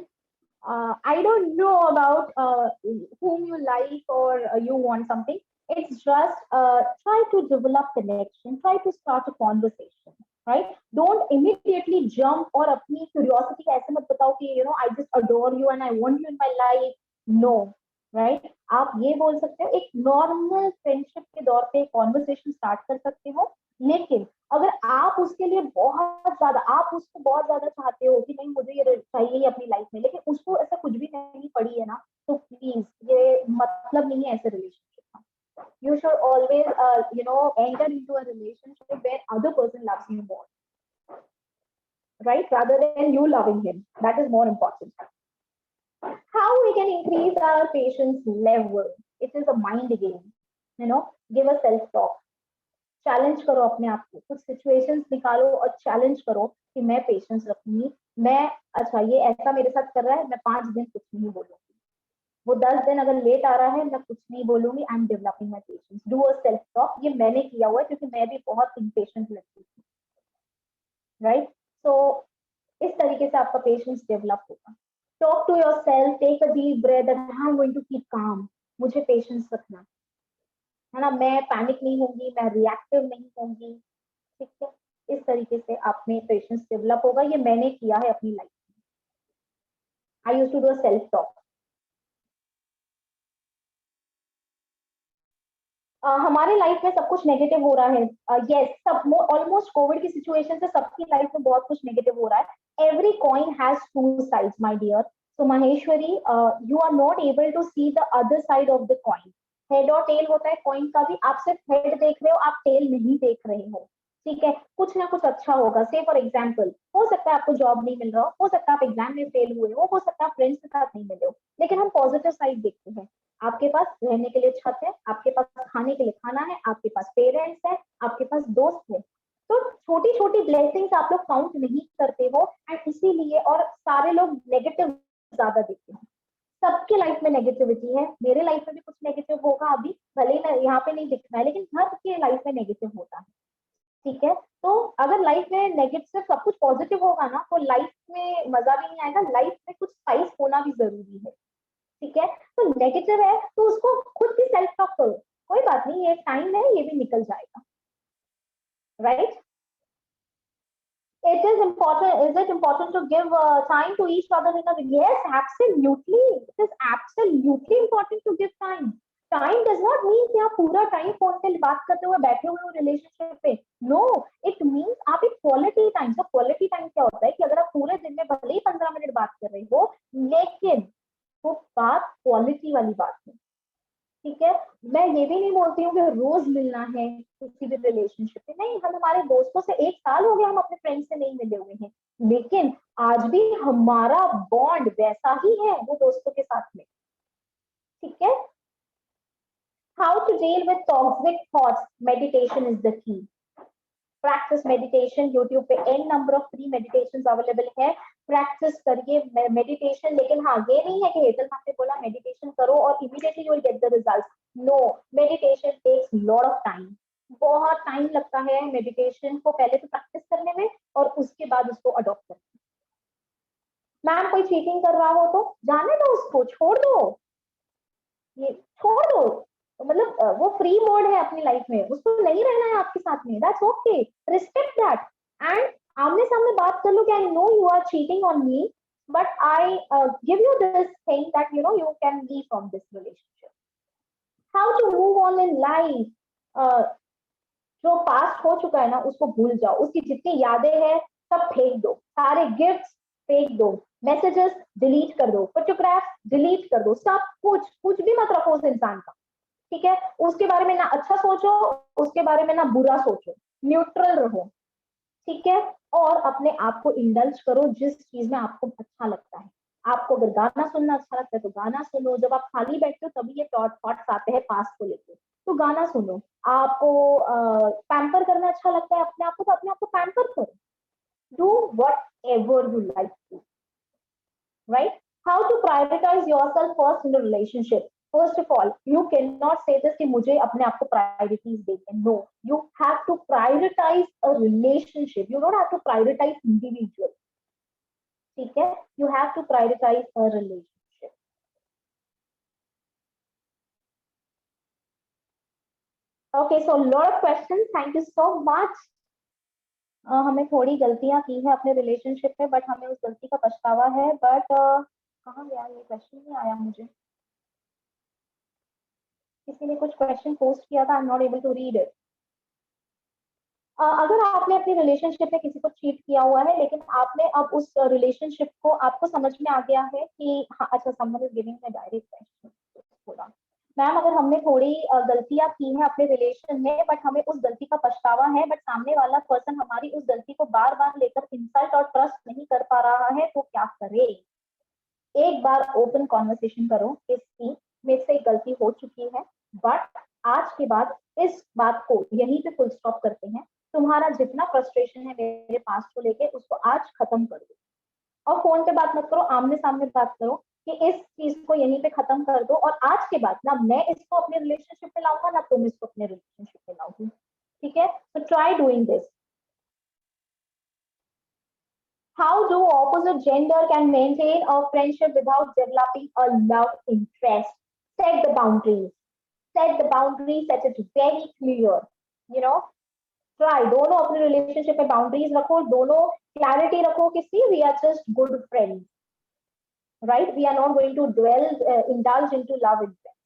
I don't know about whom you like or you want something. It's just try to develop connection, try to start a conversation, right? Don't immediately jump or अपनी curiosity ऐसे मत बताओ कि I just adore you and I want you in my life. No, right आप ये बोल सकते हो, एक नॉर्मल फ्रेंडशिप के दौर पे कॉन्वर्सेशन स्टार्ट कर सकते हो। लेकिन अगर आप उसके लिए बहुत ज्यादा, आप उसको बहुत ज्यादा चाहते हो कि नहीं मुझे ये चाहिए अपनी लाइफ में, लेकिन उसको ऐसा कुछ भी नहीं पड़ी है ना, तो प्लीज ये मतलब नहीं है ऐसे रिलेशनशिप का। You should always enter into a relationship where other person loves you more, right, rather than you loving him. That is more important. How we can increase our patience level? It is a mind game, give a self talk, challenge करो अपने आप को, कुछ situations निकालो और challenge करो कि मैं पेशेंस रखूंगी, मैं अच्छा ये ऐसा मेरे साथ कर रहा है, मैं 5 दिन कुछ नहीं बोलूंगी, वो 10 दिन अगर लेट आ रहा है मैं कुछ नहीं बोलूंगी, I am developing my patience, do a self talk. ये मैंने किया हुआ है क्योंकि मैं भी बहुत इम्पेशेंट लगती थी, राइट। सो इस तरीके से आपका पेशेंस डेवलप होगा। Talk to yourself, take a deep breath that I'm going to keep calm. मुझे पेशेंस रखना है ना, मैं पैनिक नहीं होंगी, मैं रिएक्टिव नहीं होंगी, ठीक है। इस तरीके से आप में पेशेंस डेवलप होगा। ये मैंने किया है अपनी लाइफ में। I used to do a self talk. हमारे लाइफ में सब कुछ नेगेटिव हो रहा है, यस, सब ऑलमोस्ट कोविड की सिचुएशन से सबकी लाइफ में बहुत कुछ नेगेटिव हो रहा है। Every coin has 2 sides, my dear. So Maheshwari, you are not able to see the other side of the coin. Head और tail होता है कॉइन का भी, आप सिर्फ हेड देख रहे हो, आप टेल नहीं देख रहे हो, ठीक है। कुछ ना कुछ अच्छा होगा, से फॉर एग्जाम्पल हो सकता है आपको जॉब नहीं मिल रहा हो सकता है आप एग्जाम में फेल हुए हो सकता है आप फ्रेंड्स के साथ नहीं मिले हो, लेकिन हम पॉजिटिव साइड देखते हैं। आपके पास रहने के लिए छत है, आपके पास खाने के लिए खाना है, आपके पास पेरेंट्स है, आपके पास दोस्त है। तो छोटी छोटी ब्लेसिंग्स आप लोग काउंट नहीं करते हो, एंड इसीलिए और सारे लोग नेगेटिव ज्यादा देखते हैं। सबके लाइफ में नेगेटिविटी है, मेरे लाइफ में भी कुछ नेगेटिव होगा अभी, भले ही यहाँ पे नहीं दिख रहा है, लेकिन हर के लाइफ में नेगेटिव होता है, ठीक है। तो अगर लाइफ में नेगेटिव सब कुछ पॉजिटिव होगा ना, तो लाइफ में मजा भी नहीं आएगा, लाइफ में कुछ स्पाइस होना भी जरूरी है, ठीक है। तो नेगेटिव है तो उसको खुद भी सेल्फ टॉक करो, कोई बात नहीं, ये टाइम है, ये भी निकल जाएगा, right? It is important. Is it important to give time to each other in a? Yes, absolutely. It is absolutely important to give time. Time does not mean कि आप पूरा टाइम फोन पे बात करते हुए बैठे हुए हो रिलेशनशिप पे। No, it means आप एक क्वालिटी टाइम। तो क्वालिटी टाइम क्या होता है कि अगर आप पूरे दिन में भले ही 15 मिनट बात कर रहे हो, लेकिन वो बात क्वालिटी वाली बात है, ठीक है। मैं ये भी नहीं बोलती हूँ कि रोज मिलना है किसी भी रिलेशनशिप में, नहीं। हम हमारे दोस्तों से 1 साल हो गया हम अपने फ्रेंड से नहीं मिले हुए हैं, लेकिन आज भी हमारा बॉन्ड वैसा ही है वो दोस्तों के साथ में, ठीक है। How to deal with toxic thoughts? Meditation is the key. Practice meditation. YouTube पे n number of free meditations available है. Practice करिए meditation. लेकिन हाँ ये नहीं है कि हेतल मैम ने बोला meditation करो और immediately you will get the results. No, meditation takes lot of time. बहुत टाइम लगता है मेडिटेशन को पहले तो प्रैक्टिस करने में और उसके बाद उसको अडॉप्ट करने में. मैम कोई चीटिंग कर रहा हो तो जाने दो उसको, छोड़ दो, ये छोड़ दो. मतलब वो फ्री मोड है अपनी लाइफ में, उसको नहीं रहना है आपके साथ में. That's okay, respect that and आमने सामने बात कर लो कि I know you are cheating on me but I give you this thing that you know you can leave from this relationship. How to move on in life? जो past हो चुका है ना उसको भूल जाओ. उसकी जितनी यादें हैं सब फेंक दो, सारे गिफ्ट्स फेंक दो, मैसेजेस डिलीट कर दो, फोटोग्राफ डिलीट कर दो, सब कुछ भी मत रखो उस इंसान का. ठीक है, उसके बारे में ना अच्छा सोचो, उसके बारे में ना बुरा सोचो, न्यूट्रल रहो. ठीक है, और अपने आप को इंडल्ज करो जिस चीज में आपको अच्छा लगता है. आपको अगर गाना सुनना अच्छा लगता है तो गाना सुनो. जब आप खाली बैठते हो तभी ये थॉट्स आते हैं पास्ट को लेकर, तो गाना सुनो. आपको पैम्पर करना अच्छा लगता है अपने आप को तो अपने आप को पैम्पर करो. Do whatever you like to. Right? How to prioritize yourself first in a relationship. First of all, you cannot say this कि मुझे अपने आप को priorities देते. No, you have to prioritize a relationship. You don't have to prioritize individual. ठीक है? You have to prioritize a relationship. Okay, so lot of questions. Thank you so much. हमें थोड़ी गलतियां की है अपने रिलेशनशिप में बट हमें उस गलती का पछतावा है. बट कहाँ गया ये क्वेश्चन? नहीं आया मुझे. किसी ने कुछ क्वेश्चन पोस्ट किया था. I am not able to read it. अगर आपने अपनी रिलेशनशिप में किसी को चीट किया हुआ है लेकिन आपने अब उस रिलेशनशिप को आपको समझ में आ गया है कि हाँ अच्छा someone is giving a direct question. बोला मैम अगर हमने थोड़ी गलतियां की हैं अपने रिलेशन में बट हमें उस गलती का पछतावा है बट सामने वाला पर्सन हमारी उस गलती को बार बार लेकर इंसल्ट और ट्रस्ट नहीं कर पा रहा है तो क्या करे. एक बार ओपन कॉन्वर्सेशन करो कि मेरे से एक गलती हो चुकी है बट आज के बाद इस बात को यहीं पे फुल स्टॉप करते हैं. तुम्हारा जितना फ्रस्ट्रेशन है मेरे पास्ट को लेके उसको आज खत्म कर दो. और फोन पे बात मत करो, आमने सामने बात करो कि इस चीज को यहीं पे खत्म कर दो और आज के बाद ना मैं इसको अपने रिलेशनशिप में लाऊंगा ना तुम इसको अपने रिलेशनशिप में लाओगी. ठीक है, so try doing this. How do opposite gender can maintain a friendship without developing a love interest? Set the boundaries. Set the boundaries. Set it very clear. You know, try. दोनों अपने relationship में boundaries रखो, दोनों clarity रखो कि see we are just good friends, right? We are not going to indulge into love interest,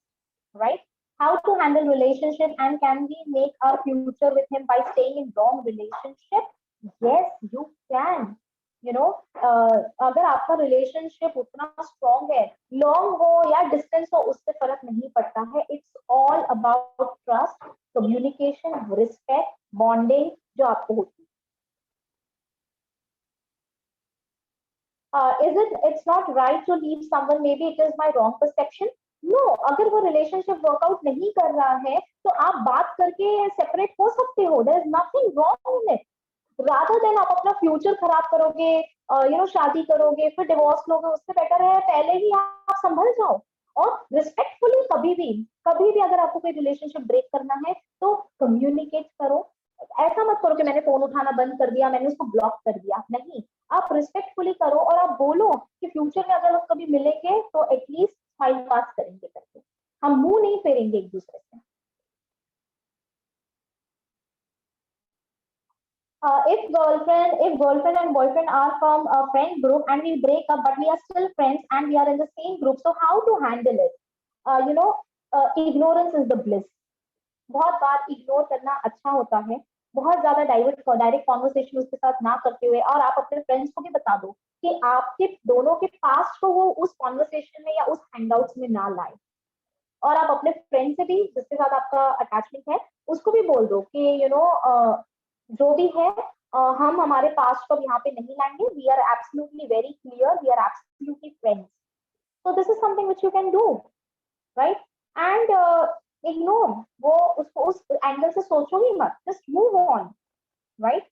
right? How to handle relationship and can we make our future with him by staying in wrong relationship? Yes, you can. You know, अगर आपका relationship उतना strong है, long हो या distance हो उससे फर्क नहीं पड़ता है. It's all about trust, communication, respect, bonding जो आपको होती है. It's not right to leave someone, maybe it is my wrong perception. No, अगर वो रिलेशनशिप वर्कआउट नहीं कर रहा है तो आप बात करके सेपरेट हो सकते हो. There is nothing wrong in it. Rather than आप अपना फ्यूचर खराब करोगे, यू नो शादी करोगे फिर डिवोर्स लोगे, उससे बेटर है पहले ही आप संभल जाओ. और रिस्पेक्टफुली कभी भी अगर आपको कोई रिलेशनशिप ब्रेक करना है तो कम्युनिकेट करो. ऐसा मत करो कि मैंने फोन उठाना बंद कर दिया, मैंने उसको ब्लॉक कर दिया. नहीं, आप रिस्पेक्टफुली करो और आप बोलो कि फ्यूचर में अगर कभी मिलेंगे तो एटलीस्ट स्माइल पास करेंगे करके. हम मुंह नहीं फेरेंगे एक दूसरे से. If girlfriend and boyfriend are from a friend group and we break up but we are still friends and we are in the same group, so how to handle it? You know, ignorance is the bliss. बहुत बार ignore करना अच्छा होता है. बहुत ज्यादा direct conversation उसके साथ ना करते हुए और आप अपने फ्रेंड्स को भी बता दो कि आपके दोनों के पास्ट को वो उस कॉन्वर्सेशन में या उस हैंगआउट्स में ना लाए. और आप अपने फ्रेंड से भी जिसके साथ आपका अटैचमेंट है उसको भी बोल दो कि यू नो जो भी है हम हमारे पास्ट को यहाँ पे नहीं लाएंगे. We are absolutely very clear, we are absolutely friends. So this is something which you can do, right? And ignore, वो उसको उस एंगल से सोचो ही मत, just move on, right?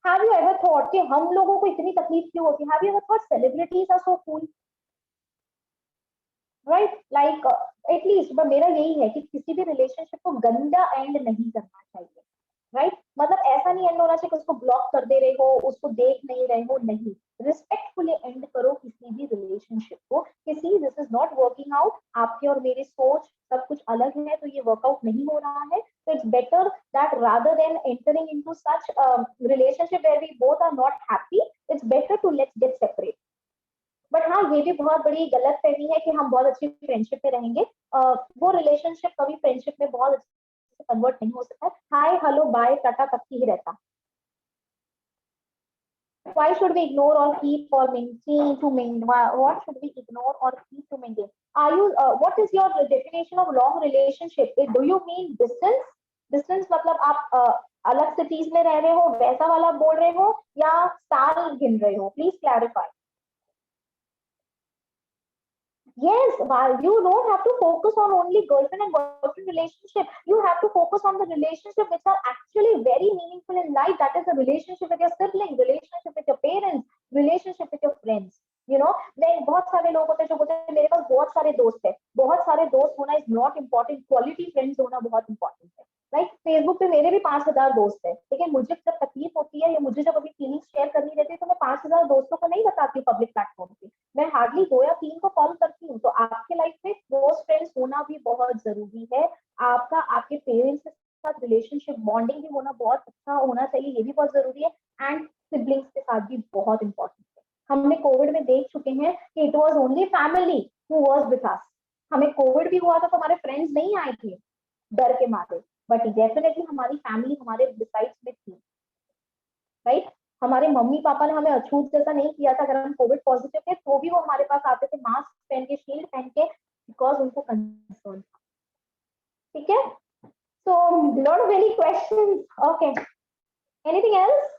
Have you ever thought कि हम लोगों को इतनी तकलीफ क्यों होती है? Have you ever thought celebrities are so cool, right? Like at least मेरा यही है कि किसी भी रिलेशनशिप को गंदा एंड नहीं करना चाहिए, राइट? मतलब ऐसा नहीं एंड होना चाहिए कि उसको ब्लॉक कर दे रहे हो, उसको देख नहीं रहे हो, नहीं, रिस्पेक्टफुली एंड करो किसी भी रिलेशनशिप को। किसी this is not working out, आपके और मेरी सोच सब कुछ अलग है, तो ये वर्कआउट नहीं हो रहा है, तो it's better that rather than entering into such relationship where we both are not happy, it's better to let's get separate. But हाँ, ये भी बहुत बड़ी गलत फहमी है कि हम बहुत अच्छी फ्रेंडशिप में रहेंगे, वो रिलेशनशिप कभी फ्रेंडशिप में बहुत अच्छे से कन्वर्ट नहीं हो सकता। हाय हेलो बाय टाटा तक ही रहता। Why should we ignore or keep or maintain to maintain? What should we ignore or keep to maintain? Are you? What is your definition of long relationship? Do you mean distance? Distance मतलब आप अलग cities में रह रहे हो, वैसा वाला बोल रहे हो, या साल गिन रहे हो? Please clarify. Yes, while you don't have to focus on only girlfriend and boyfriend relationship, you have to focus on the relationship which are actually very meaningful in life. That is the relationship with your sibling, relationship with your parents, relationship with your friends. You know, then बहुत सारे लोग होते हैं जो बोलते हैं मेरे पास बहुत सारे दोस्त है। बहुत सारे दोस्त होना is not important, quality friends होना बहुत इंपॉर्टेंट है। लाइक फेसबुक पे मेरे भी 5000 दोस्त है, लेकिन मुझे जब तकलीफ होती है या मुझे जब अभी फीलिंग्स शेयर करनी रहती है तो मैं 5000 दोस्तों को नहीं बताती हूँ पब्लिक प्लेटफॉर्म पे, मैं हार्डली 2 या 3 को कॉल करती हूँ। तो आपके लाइफ में क्लोज फ्रेंड्स होना भी बहुत जरूरी है। आपका आपके पेरेंट्स के साथ रिलेशनशिप बॉन्डिंग भी होना बहुत अच्छा होना चाहिए, ये भी बहुत जरूरी है। एंड सिबलिंग्स के साथ भी बहुत इंपॉर्टेंट है। हमने कोविड में देख चुके हैं कि it was only family who was with us. हमें कोविड भी हुआ था तो हमारे फ्रेंड्स नहीं आए थे डर के मारे, बट डेफिनेटली हमारी फैमिली हमारे डिसाइड्स में थी, राइट? हमारे मम्मी पापा ने हमें अछूत जैसा नहीं किया था। अगर हम कोविड पॉजिटिव थे तो भी वो हमारे पास आते थे मास्क पहन के, शील्ड पहन के, बिकॉज उनको कंसर्न था। ठीक है, so lot of many questions. Okay, anything else?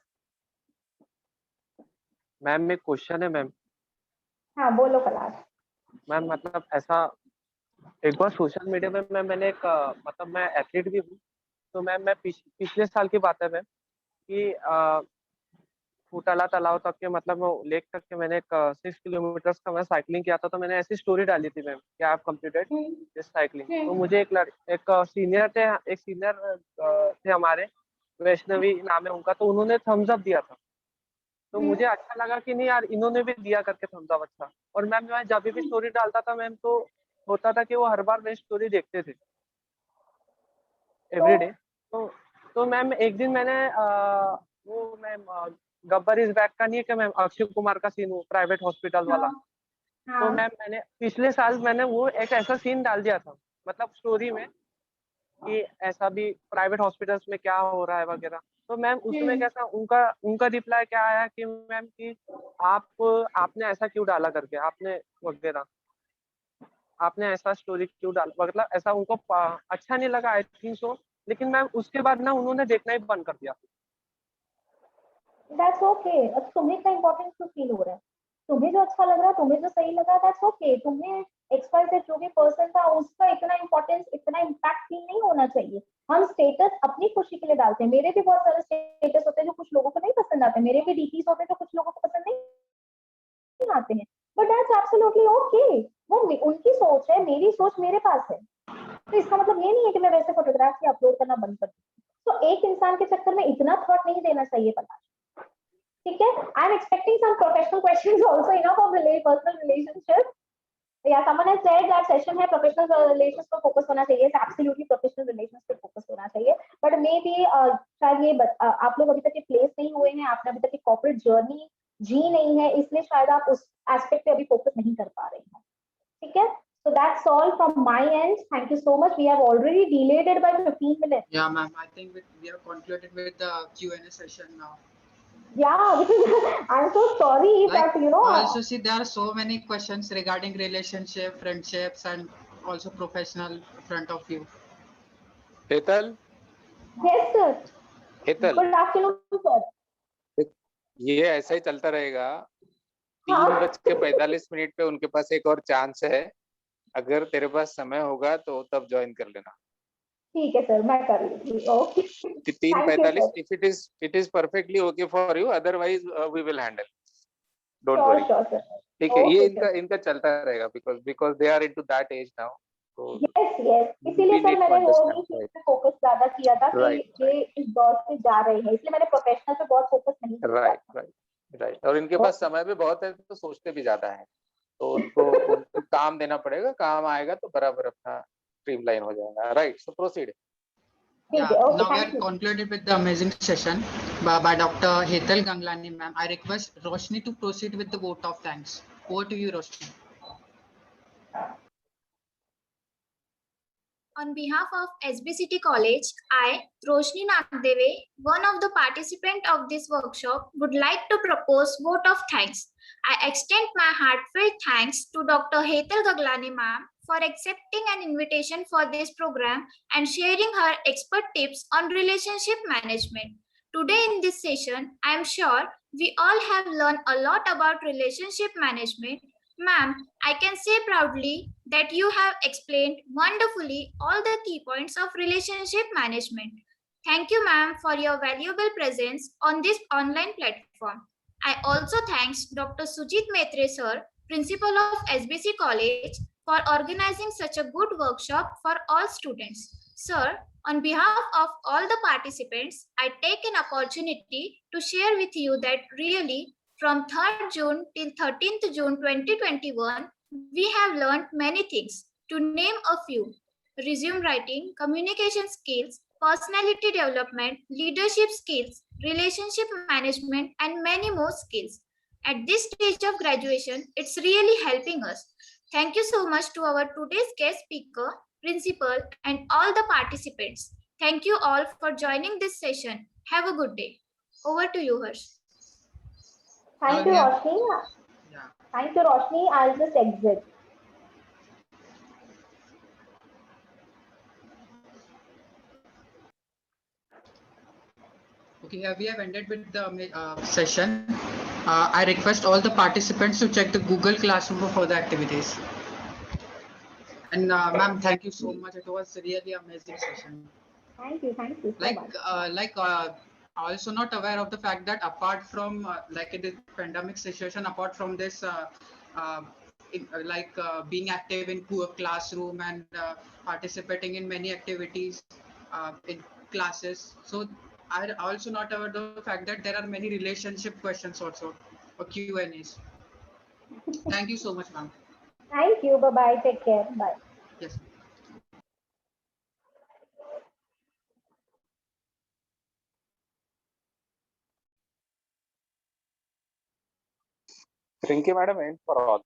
Ma'am एक क्वेश्चन है मैम। हाँ बोलो पलाश। मैम मतलब ऐसा एक बार सोशल मीडिया में मैंने एक मतलब मैं एथलीट भी हूँ, तो मैम मैं पिछले साल की बात है मैम कि फुटाला तालाब तक के मतलब लेक तक के मैंने एक 6 किलोमीटर्स का मैं साइकिलिंग किया था। तो मैंने ऐसी स्टोरी डाली थी मैम कि I have completed this cycling. तो मुझे एक सीनियर थे हमारे, वैष्णवी नाम है उनका, तो उन्होंने थम्स अप दिया था। तो मुझे अच्छा लगा कि नहीं यार इन्होंने भी दिया करके थम्स अप अच्छा। और मैम मैं जब भी स्टोरी डालता था मैम, तो होता था कि वो हर बार मेरी स्टोरी देखते थे एवरीडे। तो मैम एक दिन मैंने वो मैम गब्बर इज बैक का नहीं है क्या मैम, अक्षय कुमार का सीन, वो प्राइवेट हॉस्पिटल वाला। तो मैम मैंने पिछले साल मैंने वो एक ऐसा सीन डाल दिया था मतलब स्टोरी में कि ऐसा भी प्राइवेट हॉस्पिटल्स में क्या हो रहा है वगैरह। तो मैम उसमें कैसा उनका रिप्लाई क्या आया कि मैम कि आपने ऐसा क्यों डाला करके, आपने वगैरह आपने ऐसा स्टोरी क्यों डाला, मतलब ऐसा उनको अच्छा नहीं लगा आई थिंक सो। लेकिन मैम उसके बाद ना उन्होंने देखना ही बंद कर दिया। That's okay. अब तुम्हें क्या इंपॉर्टेंट क्यों फील हो रहा है? तुम्हें जो अच्छा लग रहा है, तुम्हें जो सही लगा, दैट्स ओके। तुम्हें XYZ जो भी पर्सन था उसका इतना इंपॉर्टेंस, इतना इम्पैक्ट फील नहीं होना चाहिए। हम स्टेटस अपनी खुशी के लिए डालते हैं। मेरे भी बहुत सारे स्टेटस होते हैं जो कुछ लोगों को नहीं पसंद आते, मेरे भी डीपीज होते हैं जो कुछ लोगों को पसंद नहीं आते हैं, बट दैट्स एब्सोल्युटली ओके। वो उनकी सोच है, मेरी सोच मेरे पास है। तो इसका मतलब ये नहीं है कि मैं वैसे फोटोग्राफ ही अपलोड करना बंद कर दूं। तो एक इंसान के चक्कर में इतना थॉट नहीं देना चाहिए। पता ठीक है, I am expecting some professional questions also enough of personal relationship. या someone has said that session है प्रोफेशनल रिलेशंस पर फोकस होना चाहिए, एब्सोल्युटली प्रोफेशनल रिलेशंस पे फोकस होना चाहिए। बट मे बी शायद ये आप लोग अभी तक प्लेस नहीं हुए हैं, आपने अभी तक कॉर्पोरेट जर्नी जी नहीं है, इसलिए शायद आप उस एस्पेक्ट पे अभी फोकस नहीं कर पा रहे हैं। ठीक है, so that's all from my end. Thank you so much. We have already delayed it by 15 minutes. Yeah, ma'am. I think we have concluded with the Q&A session now. Yeah, because I'm so sorry Like, that you know. also see there are so many questions regarding relationship, friendships, and also professional front of view. Hetal, Yes sir. Hetal, Good afternoon sir. ये ऐसा ही चलता रहेगा। हाँ। 3:45 पे उनके पास एक और chance है। अगर तेरे पास समय होगा तो तब ज्वाइन कर लेना। ठीक है सर, मैं कर लूंगी। Okay, thank you 3:45 sir. It is perfectly okay for you, otherwise we will handle, don't sure worry. Sure sir. ठीक है, ये ओके इनका सर। इनका चलता रहेगा because they are into that age now, तो यस यस, इसीलिए we सर need to मैंने वो वाली understand, चीज right? पे फोकस ज्यादा किया था कि Right, ये इस दौर से जा रहे हैं, इसलिए मैंने प्रोफेशनल पे बहुत फोकस नहीं किया right, था। right. और इनके पास समय भी बहुत है तो सोचते भी ज्यादा है, तो उनको काम देना पड़ेगा, काम आएगा तो बराबर अपना स्ट्रीमलाइन हो जाएगा, राइट? सो प्रोसीड। ठीक Yeah, है, okay, now we are thank you. concluded with the amazing session by Dr. Hetal Ganglani, ma'am. I request Roshni to proceed with the vote of thanks. Over to you, Roshni. On behalf of SBCT College, I, Roshni Nagdeve, one of the participants of this workshop, would like to propose vote of thanks. I extend my heartfelt thanks to Dr. Hetal Gaglani ma'am for accepting an invitation for this program and sharing her expert tips on relationship management. Today in this session, I am sure we all have learned a lot about relationship management. Ma'am, I can say proudly that you have explained wonderfully all the key points of relationship management. Thank you, ma'am, for your valuable presence on this online platform. I also thanks Dr. Sujit Maitre, sir, principal of SBC College, for organizing such a good workshop for all students. Sir, on behalf of all the participants, I take an opportunity to share with you that really from 3rd June till 13th June 2021, we have learned many things. To name a few: resume writing, communication skills, personality development, leadership skills, relationship management, and many more skills. At this stage of graduation, it's really helping us. Thank you so much to our today's guest speaker, principal, and all the participants. Thank you all for joining this session. Have a good day. Over to you, Harsh. Thank you, Yeah. Roshni. Yeah. Thank you, Roshni. I'll just exit. Okay, we have ended with the session. I request all the participants to check the Google Classroom for further activities. And ma'am, thank you so much. It was really amazing session. Thank you so Like, much. also not aware of the fact that apart from like in the pandemic situation, apart from this, being active in classroom and participating in many activities in classes. So I also not aware of the fact that there are many relationship questions also or Q&As. Thank you so much, ma'am. Thank you. Bye-bye. Take care. Bye. Yes. Rinki madam, end for all.